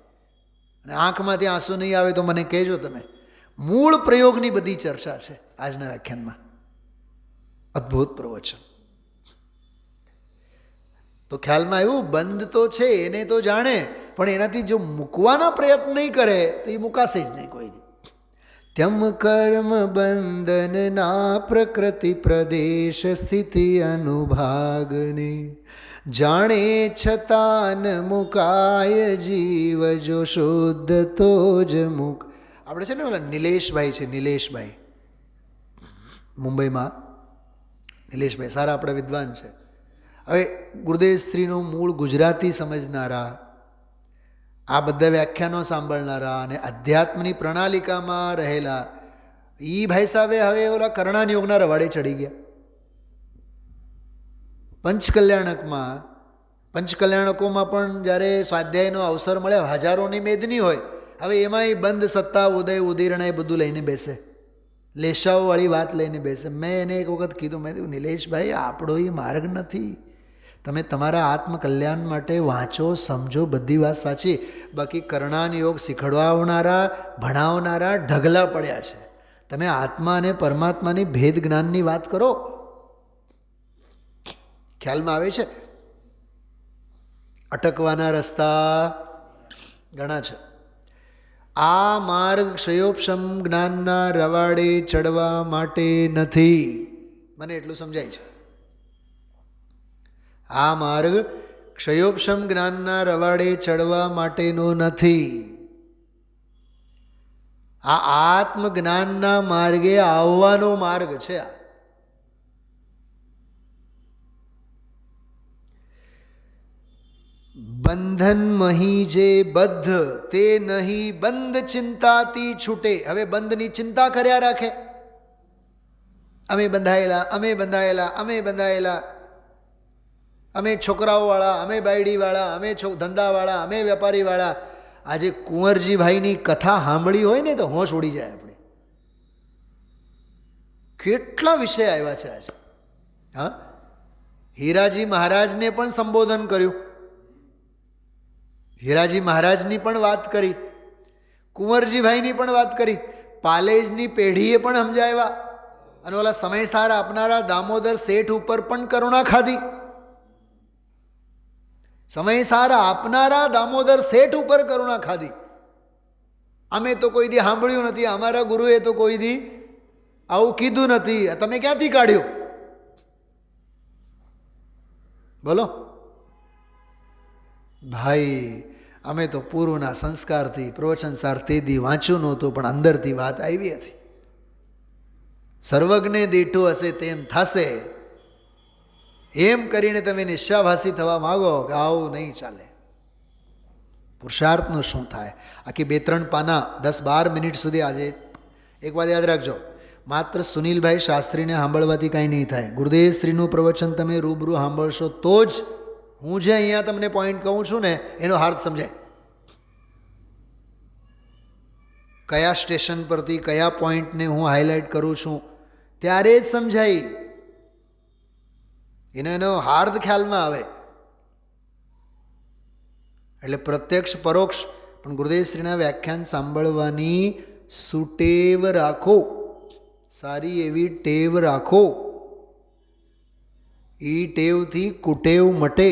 અને આંખમાંથી આંસુ નહીં આવે તો મને કહેજો તમે. મૂળ પ્રયોગની બધી ચર્ચા છે આજના વ્યાખ્યાનમાં. અદ્ભુત પ્રવચન. તો ખ્યાલમાં આવ્યું, બંધ તો છે એને તો જાણે, પણ એનાથી જો મૂકવાના પ્રયત્ન નહીં કરે તો એ મુકાશે જ નહીં કોઈ દી. ત્યમ કર્મ બંધનના પ્રકૃતિ પ્રદેશ સ્થિતિ અનુભાગને જાણે છતાં ન મુકાય જીવ જો શુદ્ધ તો જ મુક. આપણે છે ને ઓલા નિલેશભાઈ છે, નિલેશભાઈ મુંબઈમાં. નિલેશભાઈ સારા આપણા વિદ્વાન છે. હવે ગુરુદેવ શ્રીનું મૂળ ગુજરાતી સમજનારા, આ બધા વ્યાખ્યાનો સાંભળનારા અને અધ્યાત્મની પ્રણાલિકામાં રહેલા એ ભાઈ સાહેબે હવે ઓલા કરણાન યોગના રવાડે ચડી ગયા. પંચકલ્યાણકોમાં પણ જ્યારે સ્વાધ્યાયનો અવસર મળે, હજારોની મેદની હોય, હવે એમાંય બંધ સત્તા ઉદય ઉદીર્ણા એ બધું લઈને બેસે, લેશાઓવાળી વાત લઈને બેસે. મેં એને એક વખત કીધું, મેં કીધું નિલેશભાઈ આપણો એ માર્ગ નથી. તમે તમારા આત્મકલ્યાણ માટે વાંચો, સમજો, બધી વાત સાચી. બાકી કરણાન યોગ શીખવાડવાનારા, ભણાવનારા ઢગલા પડ્યા છે. તમે આત્મા અને પરમાત્માની ભેદ જ્ઞાનની વાત કરો. ખ્યાલમાં આવે છે? અટકવાના રસ્તા ઘણા છે. આ માર્ગ ક્ષયોપશમ જ્ઞાનના રવાડે ચડવા માટે નથી. મને એટલું સમજાય છે. આ માર્ગ ક્ષયોપશમ જ્ઞાનના રવાડે ચડવા માટેનો નથી. આ આત્મજ્ઞાનના માર્ગે આવવાનો માર્ગ છે. બંધન મહી જે બદ્ધ તે નહીં બંધ ચિંતાતી છૂટે. હવે બંધની ચિંતા કર્યા રાખે. અમે બંધાયેલા, અમે બંધાયેલા, અમે બંધાયેલા, અમે છોકરાઓવાળા, અમે બાયડીવાળા, અમે ધંધાવાળા, અમે વેપારીવાળા. આજે કુંવરજીભાઈની કથા સાંભળી હોય ને તો હોશ ઉડી જાય આપણે. કેટલા વિષય આવ્યા છે આજે. હા, હીરાજી મહારાજને પણ સંબોધન કર્યું, હીરાજી મહારાજની પણ વાત કરી, કુંવરજીભાઈની પણ વાત કરી, પાલેજની પેઢીએ પણ સમજાવ્યા, અને ઓલા સમયસાર આપનારા દામોદર શેઠ ઉપર પણ કરુણા ખાધી. સમયસાર આપનારા દામોદર શેઠ ઉપર કરુણા ખાધી. અમે તો કોઈ દી સાંભળ્યું નથી, અમારા ગુરુએ તો કોઈ દી આવું કીધું નથી, તમે ક્યાંથી કાઢ્યું? બોલો ભાઈ. અમે તો પૂર્વના સંસ્કારથી પ્રવચનસાર તે દી વાંચ્યું નહોતું, પણ અંદરથી વાત આવી હતી. સર્વજ્ઞે દીઠું હશે તેમ થશે, એમ કરીને તમે નિશ્ચાભાસી થવા માગો કે આવું નહીં ચાલે. પુરુષાર્થનું શું થાય? આખી 2-3 પાના 10-12 મિનિટ સુધી. આજે એક વાત યાદ રાખજો, માત્ર સુનિલભાઈ શાસ્ત્રીને સાંભળવાથી કાંઈ નહીં થાય. ગુરુદેવ શ્રીનું પ્રવચન તમે રૂબરૂ સાંભળશો તો જ હું જે અહીંયા તમને પોઈન્ટ કહું છું ને એનો હાર્થ સમજાય. કયા સ્ટેશન પરથી કયા પોઈન્ટને હું હાઇલાઇટ કરું છું ત્યારે જ સમજાય, એનો હાર્દ ખ્યાલમાં આવે. એટલે પ્રત્યક્ષ પરોક્ષ પણ ગુરુદેવશ્રીના વ્યાખ્યાન સાંભળવાની સુટેવ રાખો, સારી એવી ટેવ રાખો. એ ટેવથી કુટેવ મટે.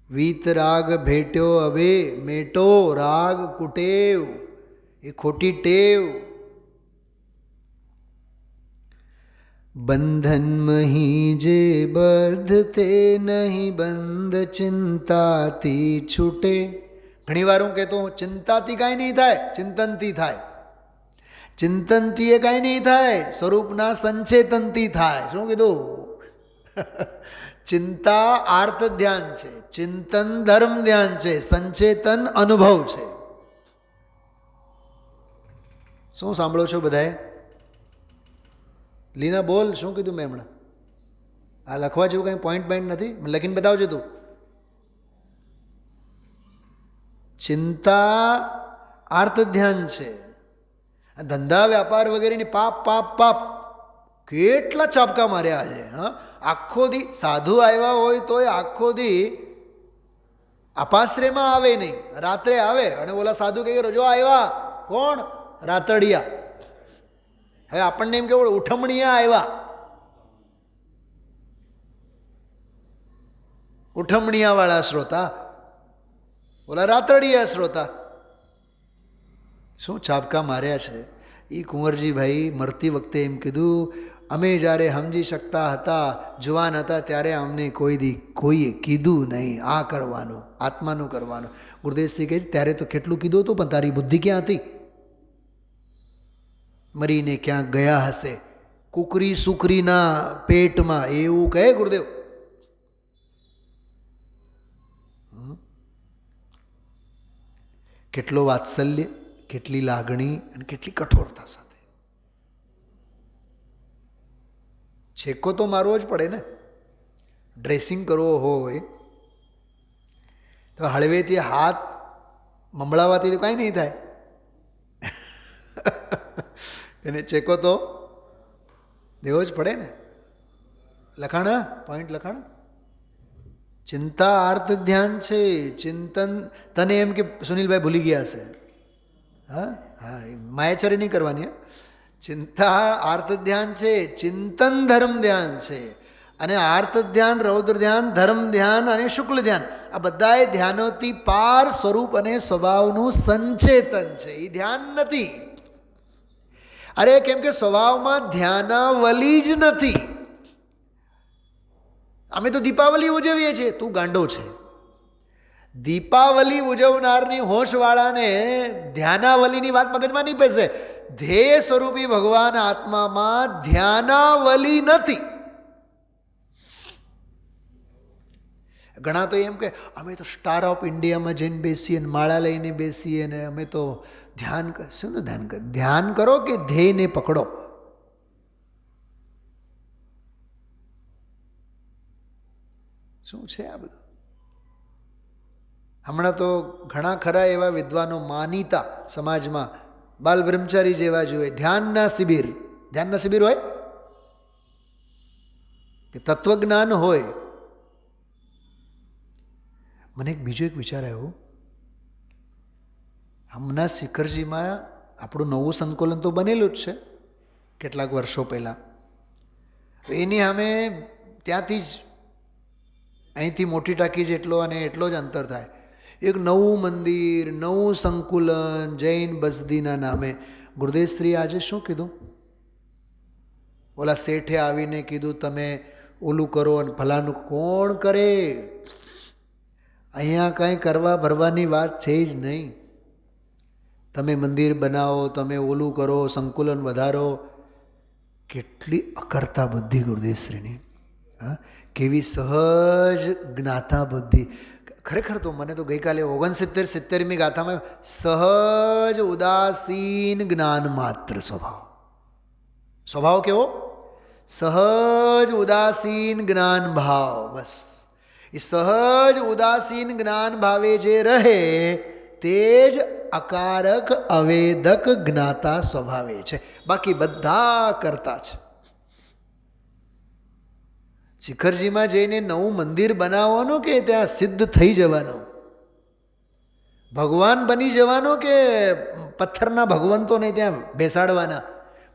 વીત રાગ ભેટ્યો હવે મેટો રાગ કુટેવ, એ ખોટી ટેવ. બંધન મહી જે બદ્ધ તે નહીં બંધ ચિંતાથી છૂટે. ઘણી વાર હું કહેતો હું ચિંતાથી કાંઈ નહીં થાય, ચિંતનથી થાય. ચિંતનથી એ કાંઈ નહીં થાય, સ્વરૂપના સંચેતનથી થાય. શું કીધું? ચિંતા આર્ત ધ્યાન છે, ચિંતન ધર્મ ધ્યાન છે, સંચેતન અનુભવ છે. શું સાંભળો છો બધાએ? લીના બોલ, શું કીધું મેં હમણાં? આ લખવા જેવું કંઈ પોઈન્ટ નથી? મને લખીને બતાવજો તું. ચિંતા આર્ત ધ્યાન છે. ધંધા વ્યાપાર વગેરેની પાપ પાપ પાપ કેટલા ચાપકા માર્યા છે. હા, આખો દી સાધુ આવ્યા હોય તોય આખો દી અપાશ્રયમાં આવે નહીં, રાત્રે આવે અને ઓલા સાધુ કહે જો આવ્યા કોણ? રાતડિયા. હવે આપણને એમ કેવું ઉઠમણીયા આવ્યા, ઉઠમણીયા વાળા શ્રોતા, ઓલા રાતડિયા શ્રોતા. શું ચાપકા માર્યા છે. એ કુંવરજીભાઈ મરતી વખતે એમ કીધું, અમે જ્યારે સમજી શકતા હતા, જુવાન હતા, ત્યારે અમને કોઈએ કીધું નહીં આ કરવાનું, આત્માનું કરવાનું. ગુરુદેવશ્રી કહે ત્યારે તો કેટલું કીધું હતું, પણ તારી બુદ્ધિ ક્યાં હતી? મરીને ક્યાં ગયા હશે, કુકરી સુકરીના પેટમાં, એવું કહે ગુરુદેવ. કેટલો વાત્સલ્ય, કેટલી લાગણી અને કેટલી કઠોરતા સાથે. છેકો તો મારવો જ પડે ને. ડ્રેસિંગ કરવો હોય તો હળવેથી હાથ મમળાવાથી તો કાંઈ નહીં થાય. એને ચેકો તો દેવો જ પડે ને. લખાણા પોઈન્ટ લખાણા. ચિંતા આર્ત ધ્યાન છે, ચિંતન. તને એમ કે સુનિલભાઈ ભૂલી ગયા હશે. હા હા, માયાચરી નહીં કરવાની. ચિંતા આર્ત ધ્યાન છે, ચિંતન ધર્મ ધ્યાન છે. અને આર્ત ધ્યાન, રૌદ્ર ધ્યાન, ધર્મ ધ્યાન અને શુક્લ ધ્યાન, આ બધાએ ધ્યાનોથી પાર સ્વરૂપ અને સ્વભાવનું સંચેતન છે. એ ધ્યાન નથી. અરે કેમ કે સ્વભાવમાં ધ્યાનાવલી જ નથી. અમે તો દીપાવલી ઉજવીએ છીએ, તું ગાંડો છે. દીપાવલી ઉજવનારની હોશવાળાને ધ્યાનાવલીની વાત મગજમાં નહીં બેસે. ધ્યેય સ્વરૂપી ભગવાન આત્મામાં ધ્યાનાવલી નથી. ઘણા તો એમ કે અમે તો સ્ટાર ઓફ ઇન્ડિયામાં જઈને બેસીએ ને માળા લઈને બેસીએ ને અમે તો ધ્યાન શું ધ્યાન કર. ધ્યાન કરો કે ધ્યેયને પકડો. શું છે આ બધું? હમણાં તો ઘણા ખરા એવા વિદ્વાનો માનીતા સમાજમાં બાલ બ્રહ્મચારી જેવા જોઈએ. ધ્યાનના શિબિર, ધ્યાનના શિબિર હોય કે તત્વજ્ઞાન હોય. મને બીજો એક વિચાર આવ્યો. હમણાં શિખરજીમાં આપણું નવું સંકલન તો બનેલું જ છે કેટલાક વર્ષો પહેલાં. એની સામે ત્યાંથી જ અહીંથી મોટી ટાંકી જેટલો અને એટલો જ અંતર થાય. એક નવું મંદિર, નવું સંકુલન જૈન બસદીના નામે. ગુરુદેવશ્રીએ આજે શું કીધું? ઓલા શેઠે આવીને કીધું તમે ઓલું કરો અને ફલાનું. કોણ કરે? અહીંયા કાંઈ કરવા ભરવાની વાત છે જ નહીં. તમે મંદિર બનાવો, તમે ઓલું કરો, સંકુલન વધારો. કેટલી અકર્તા બુદ્ધિ ગુરુદેવશ્રીની. હા, કેવી સહજ જ્ઞાતા બુદ્ધિ. ખરેખર તો મને તો ગઈકાલે 69-70મી ગાથામાં સહજ ઉદાસીન જ્ઞાન માત્ર સ્વભાવ. સ્વભાવ કેવો? સહજ ઉદાસીન જ્ઞાન ભાવ. બસ એ સહજ ઉદાસીન જ્ઞાન ભાવે જે રહે તે જ અકારક અવેદક જ્ઞાતા સ્વભાવે છે. બાકી બધા કરતા છે. શિખરજીમાં જઈને નવું મંદિર બનાવવાનું કે ત્યાં સિદ્ધ થઈ જવાનું? ભગવાન બની જવાનો કે પથ્થરના ભગવંતોને ત્યાં બેસાડવાના?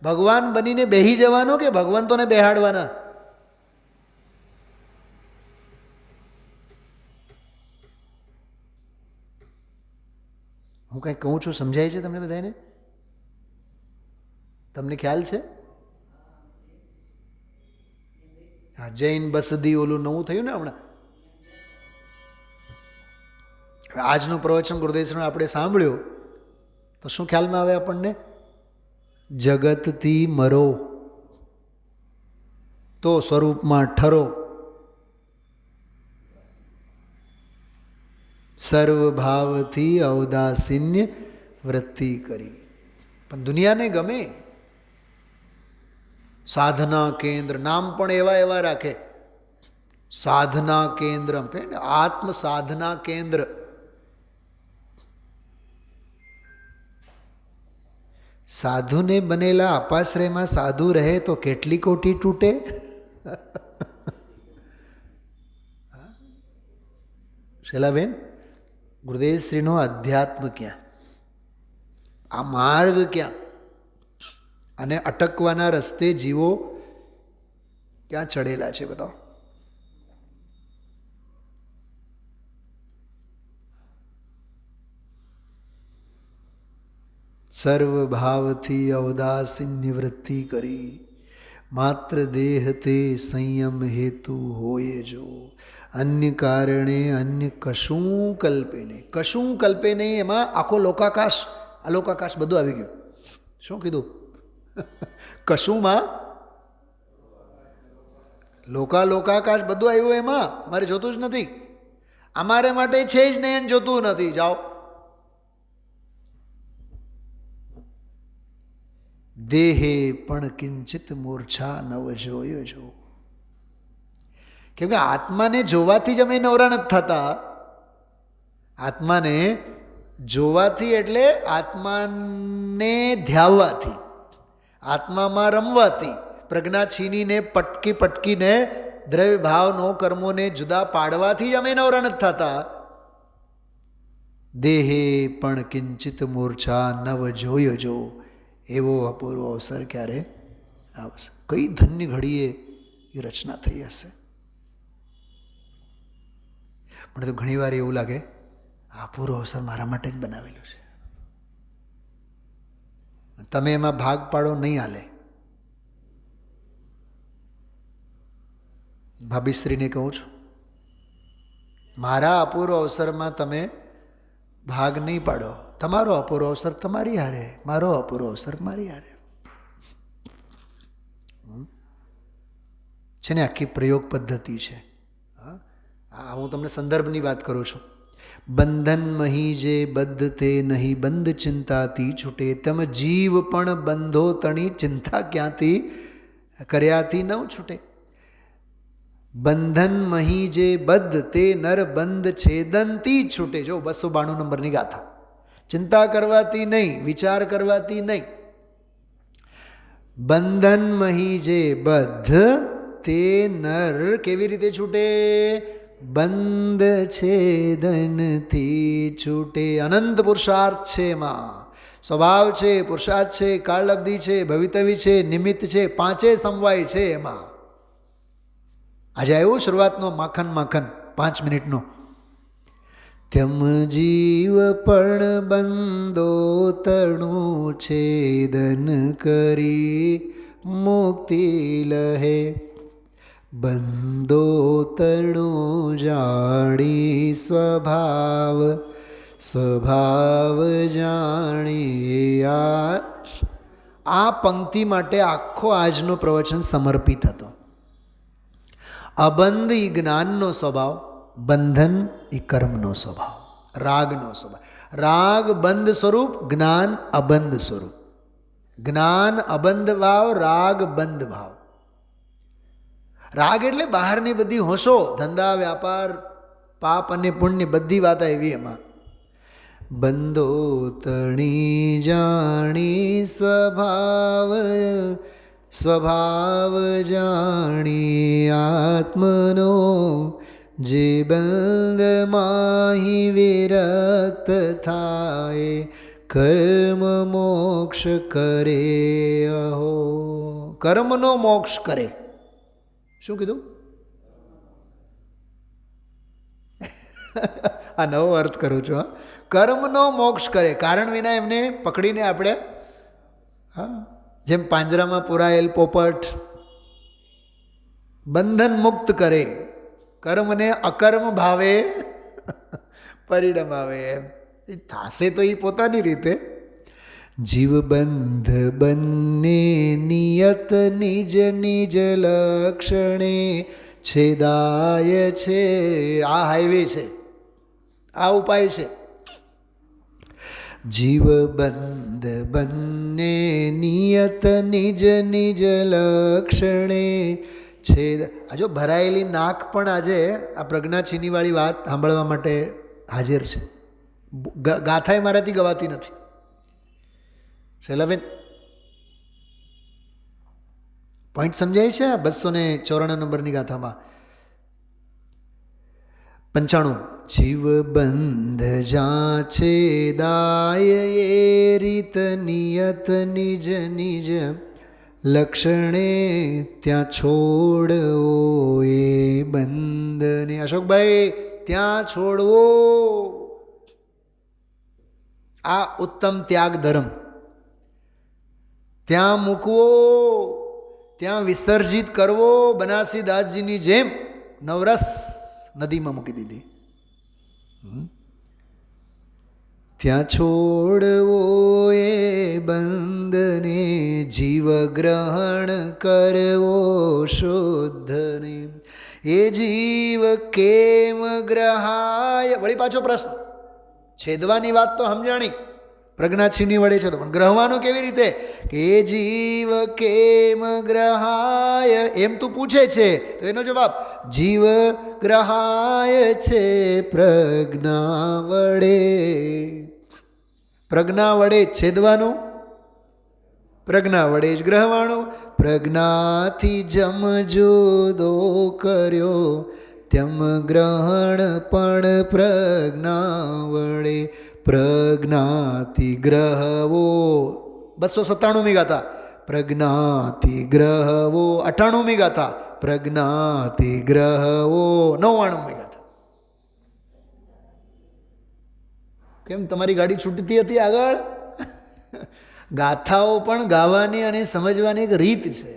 ભગવાન બનીને બેહી જવાનો કે ભગવંતોને બેહાડવાના? હું કંઈ કહું છું, સમજાય છે તમને બધાને? તમને ખ્યાલ છે? હા, જૈન બસદી ઓલું નવું થયું ને હમણાં. આજનું પ્રવચન ગુરુદેવશ્રીનું આપણે સાંભળ્યું તો શું ખ્યાલમાં આવે આપણને? જગતથી મરો તો સ્વરૂપમાં ઠરો, સર્વભાવથી ઔદાસીન્ય વૃત્તિ કરી. પણ દુનિયાને ગમે સાધના કેન્દ્ર, નામ પણ એવા એવા રાખે. સાધના કેન્દ્ર કહે ને, આત્મ સાધના કેન્દ્ર. સાધુને બનેલા અપાશ્રયમાં સાધુ રહે તો કેટલી કોટી તૂટે? શૈલાબેન, ગુરુદેવશ્રીનો અધ્યાત્મ ક્યાં? આ માર્ગ ક્યાં? અને અટકવાના રસ્તે જીવો ક્યાં ચડેલા છે બતાવો. સર્વભાવથી ઔદાસીન્ય વૃત્તિ કરી, માત્ર દેહ તે સંયમ હેતુ હોય જો, અન્ય કારણે અન્ય કશું કલ્પે નહીં. કશું કલ્પે નહીં, એમાં આખો લોકાકાશ અલોકાકાશ બધું આવી ગયું. શું કીધું? કશુંમાં લોકાકાશ બધું આવ્યું. એમાં મારે જોતું જ નથી. અમારે માટે છે જ નહીં, જોતું નથી. જાઓ. દેહે પણ કિંચિત મૂર્છા નવ જોયો જો. કેમ કે આત્માને જોવાથી જ અમે નવરા નથી થતા. આત્માને જોવાથી એટલે આત્માને ધ્યાવવાથી, આત્મામાં રમવાથી, પ્રજ્ઞા છીનીને પટકીને દ્રવ્ય ભાવનો કર્મોને જુદા પાડવાથી જ અમે નવરા નથી થતા. દેહે પણ કિંચિત મૂર્છા નવ જોયો જો, એવો અપૂર્વ અવસર ક્યારે આવશે? કઈ ધન્ય ઘડીએ એ રચના થઈ હશે. મને તો ઘણીવાર એવું લાગે આ અપૂર્વ અવસર મારા માટે જ બનાવેલું છે. તમે એમાં ભાગ પાડો નહીં હાલે. ભાભીશ્રીને કહું છું, મારા અપૂર્વ અવસરમાં તમે ભાગ નહીં પાડો. તમારો અપૂર્વ અવસર તમારી હારે, મારો અપૂર્વ અવસર મારી હારે છે ને. આખી પ્રયોગ પદ્ધતિ છે. હા, હું તમને સંદર્ભની વાત કરું છું. બંધન મહી જે બદ્ધ તે નહીં, બંધ ચિંતાથી છૂટે. તમે જીવ પણ બંધો તણી, ચિંતા ક્યાંથી કર્યાથી ન છૂટે. બંધન મહી જે બદ્ધ તે નર, બંધ છેદનથી છૂટે. જો 292 નંબરની ગાથા. ચિંતા કરવાથી નહીં, વિચાર કરવાથી નહીં. બંધન મહી જે બદ્ધ તે નર કેવી રીતે છૂટે? બંધ છેદનથી છૂટે. અનંત પુરુષાર્થ છે એમાં. સ્વભાવ છે, પુરુષાર્થ છે, કાળલબ્ધિ છે, ભવિતવ્ય છે, નિમિત્ત છે, પાંચે સમવાય છે એમાં. આજે આવ્યું શરૂઆતનો માખન 5 મિનિટનો. તેમ જીવ પણ બંધો તણું છેદન કરી, મુક્તિ લહે. બંધો તણું જાણી સ્વભાવ જાણી. આ પંક્તિ માટે આખો આજનો પ્રવચન સમર્પિત હતો. અબંધ એ જ્ઞાનનો સ્વભાવ, બંધન એ કર્મનો સ્વભાવ, રાગનો સ્વભાવ. રાગ બંધ સ્વરૂપ, જ્ઞાન અબંધ સ્વરૂપ. જ્ઞાન અબંધ ભાવ, રાગ બંધ ભાવ. રાગ એટલે બહારની બધી હોશો, ધંધા, વ્યાપાર, પાપ અને પુણ્ય બધી વાત આવી એમાં. બંધો તણી જાણી સ્વભાવ જાણી આત્મનો જે બંધ માહી વિરક્ત થાય કર્મ મોક્ષ કરે અહો. કર્મનો મોક્ષ કરે. શું કીધું? આ નવો અર્થ કરું છું. કર્મનો મોક્ષ કરે. કારણ વિના એમને પકડીને આપણે જેમ પાંજરામાં પુરાયેલ પોપટ બંધન મુક્ત કરે. કર્મને અકર્મ ભાવે પરિણમાવે. એમ થશે તો એ પોતાની રીતે. જીવ બંધ બંને નિયત નિજ નિજ લક્ષણે છેદાય છે. આ હાઈવે છે, આ ઉપાય છે. જીવ બંધ બંને નિયત નિજ નિજ લક્ષણે છેદ. આ જો ભરાયેલી નાક પણ આજે આ પ્રજ્ઞાચીનીવાળી વાત સાંભળવા માટે હાજર છે. ગાથાએ મારાથી ગવાતી નથી. શૈલાબેન પોઈન્ટ સમજાય છે? 294 નંબરની ગાથામાં 95. જીવ બંધ જાચે દાય એ રીત નિયત નિજ નિજ લક્ષણે ત્યાં છોડવો એ બંધને. અશોકભાઈ, ત્યાં છોડવો. આ ઉત્તમ ત્યાગ ધર્મ. ત્યાં મૂકવો, ત્યાં વિસર્જિત કરવો. બનાસીદાસજીની જેમ નવરસ નદીમાં મૂકી દીધી. ત્યાં છોડવો એ બંધને જીવ ગ્રહણ કરવો શુદ્ધને. એ જીવ કેમ ગ્રહાય. વળી પાછો પ્રશ્ન. છેદવાની વાત તો સમજાણી, પ્રજ્ઞાચીની વડે છે, તો પણ ગ્રહવાનું કેવી રીતે? કે જીવ કેમ ગ્રહાય એમ તું પૂછે છે, તો એનો જવાબ જીવ ગ્રહાય છે પ્રજ્ઞા વડે. પ્રજ્ઞા વડે છેદવાનું, પ્રજ્ઞા વડે જ ગ્રહવાનું. પ્રજ્ઞાથી જમ જુદો કર્યો તેમ ગ્રહણ પણ પ્રજ્ઞા વડે. પ્રજ્ઞાથી ગ્રહવો 297મી ગાથા. પ્રજ્ઞાથી ગ્રહવો 98મી ગાથા. પ્રજ્ઞાથી ગ્રહવો 99મી ગાથા. કેમ તમારી ગાડી છૂટતી હતી આગળ? ગાથાઓ પણ ગાવાની અને સમજવાની એક રીત છે.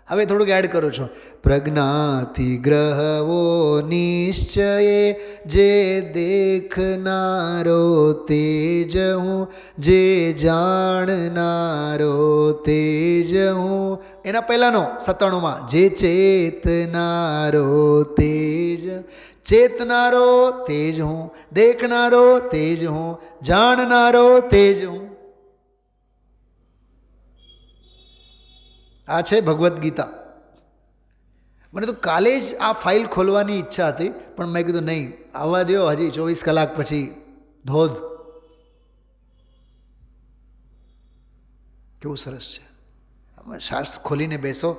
હવે થોડુંક એડ કરું છું. પ્રજ્ઞાથી ગ્રહવો નિશ્ચયે જે દેખનારો તેજ હું, જે જાણનારો તેજ હું. એના પહેલાંનો 97માં જે ચેતનારો તેજ. ચેતનારો તેજ હું, દેખનારો તેજ હું, જાણનારો તેજ હું. આ છે ભગવદ્ ગીતા. મને તો કાલે જ આ ફાઇલ ખોલવાની ઈચ્છા હતી, પણ મેં કીધું નહીં, આવવા દો, હજી 24 કલાક પછી ધોધ. કેવું સરસ છે. શાસ્ત્ર ખોલીને બેસો,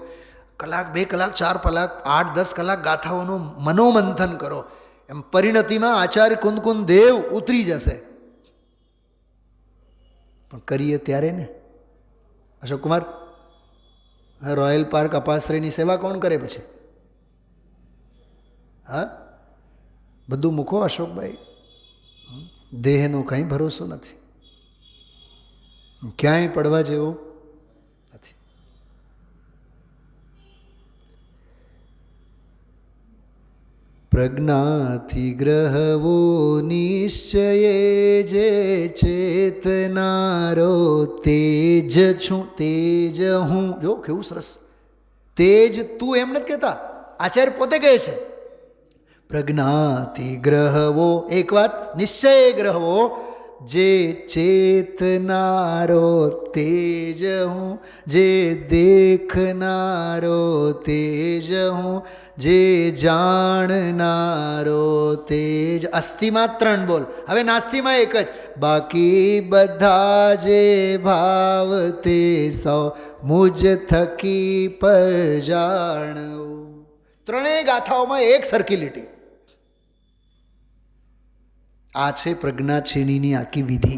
કલાક, 2 કલાક, 4 કલાક, 8-10 કલાક ગાથાઓનું મનોમંથન કરો. એમ પરિણતિમાં આચાર્ય કુંદકુંદ દેવ ઉતરી જશે. પણ કરીએ ત્યારે ને. અશોક કુમાર, રોયલ પાર્ક અપાશ્રયની સેવા કોણ કરે પછી? હા, બધું મૂકો અશોકભાઈ. દેહનો કંઈ ભરોસો નથી, ક્યાંય પડવા જેવું નથી. પ્રજ્ઞાથી ગ્રહવો નિશ્ચયે જે ચેતનારો તેજ છું, તેજ હું. જો કેવું સરસ. તેજ તું એમ નથી કહેતા, આચાર્ય પોતે કહે છે. પ્રજ્ઞાથી ગ્રહવો એક વાત, નિશ્ચયે ગ્રહવો જે ચેતનારો તેજ હું, જે દેખનારો તેજ હું, જે જાણનારો તેજ. અસ્થિમાં 3 બોલ, હવે નાસ્તિમાં એક જ. બાકી બધા જે ભાવ તે સૌ મુજ થકી પર જાણવું. 3 ગાથાઓમાં એક સરખી લીટી. આ છે પ્રજ્ઞાક્ષેણીની આખી વિધિ.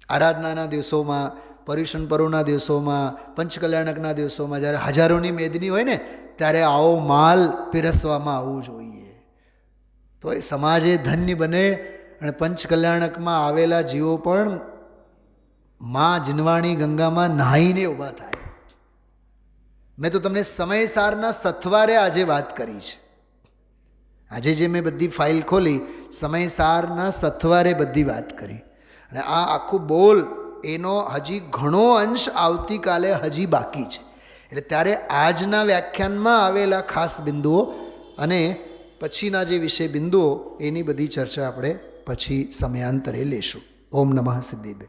આરાધનાના દિવસોમાં, પર્યુષણ પર્વના દિવસોમાં, પંચકલ્યાણકના દિવસોમાં જ્યારે હજારોની મેદની હોય ને ત્યારે આવો માલ પીરસવામાં આવવું જોઈએ, તો એ સમાજે ધન્ય બને અને પંચકલ્યાણકમાં આવેલા જીવો પણ મા જીનવાણી ગંગામાં નહાઈને ઊભા થાય. મેં તો તમને સમયસારના સથવારે આજે વાત કરી છે. આજે જે મેં બધી ફાઇલ ખોલી, સમયસારના સથવારે બધી વાત કરી. અને આ આખું બોલ એનો હજી ઘણો અંશ આવતીકાલે હજી બાકી છે. એટલે ત્યારે આજના વ્યાખ્યાનમાં આવેલા ખાસ બિંદુઓ અને પછીના જે વિષય બિંદુઓ એની બધી ચર્ચા આપણે પછી સમયાંતરે લેશું. ઓમ નમઃ સિદ્ધિભે.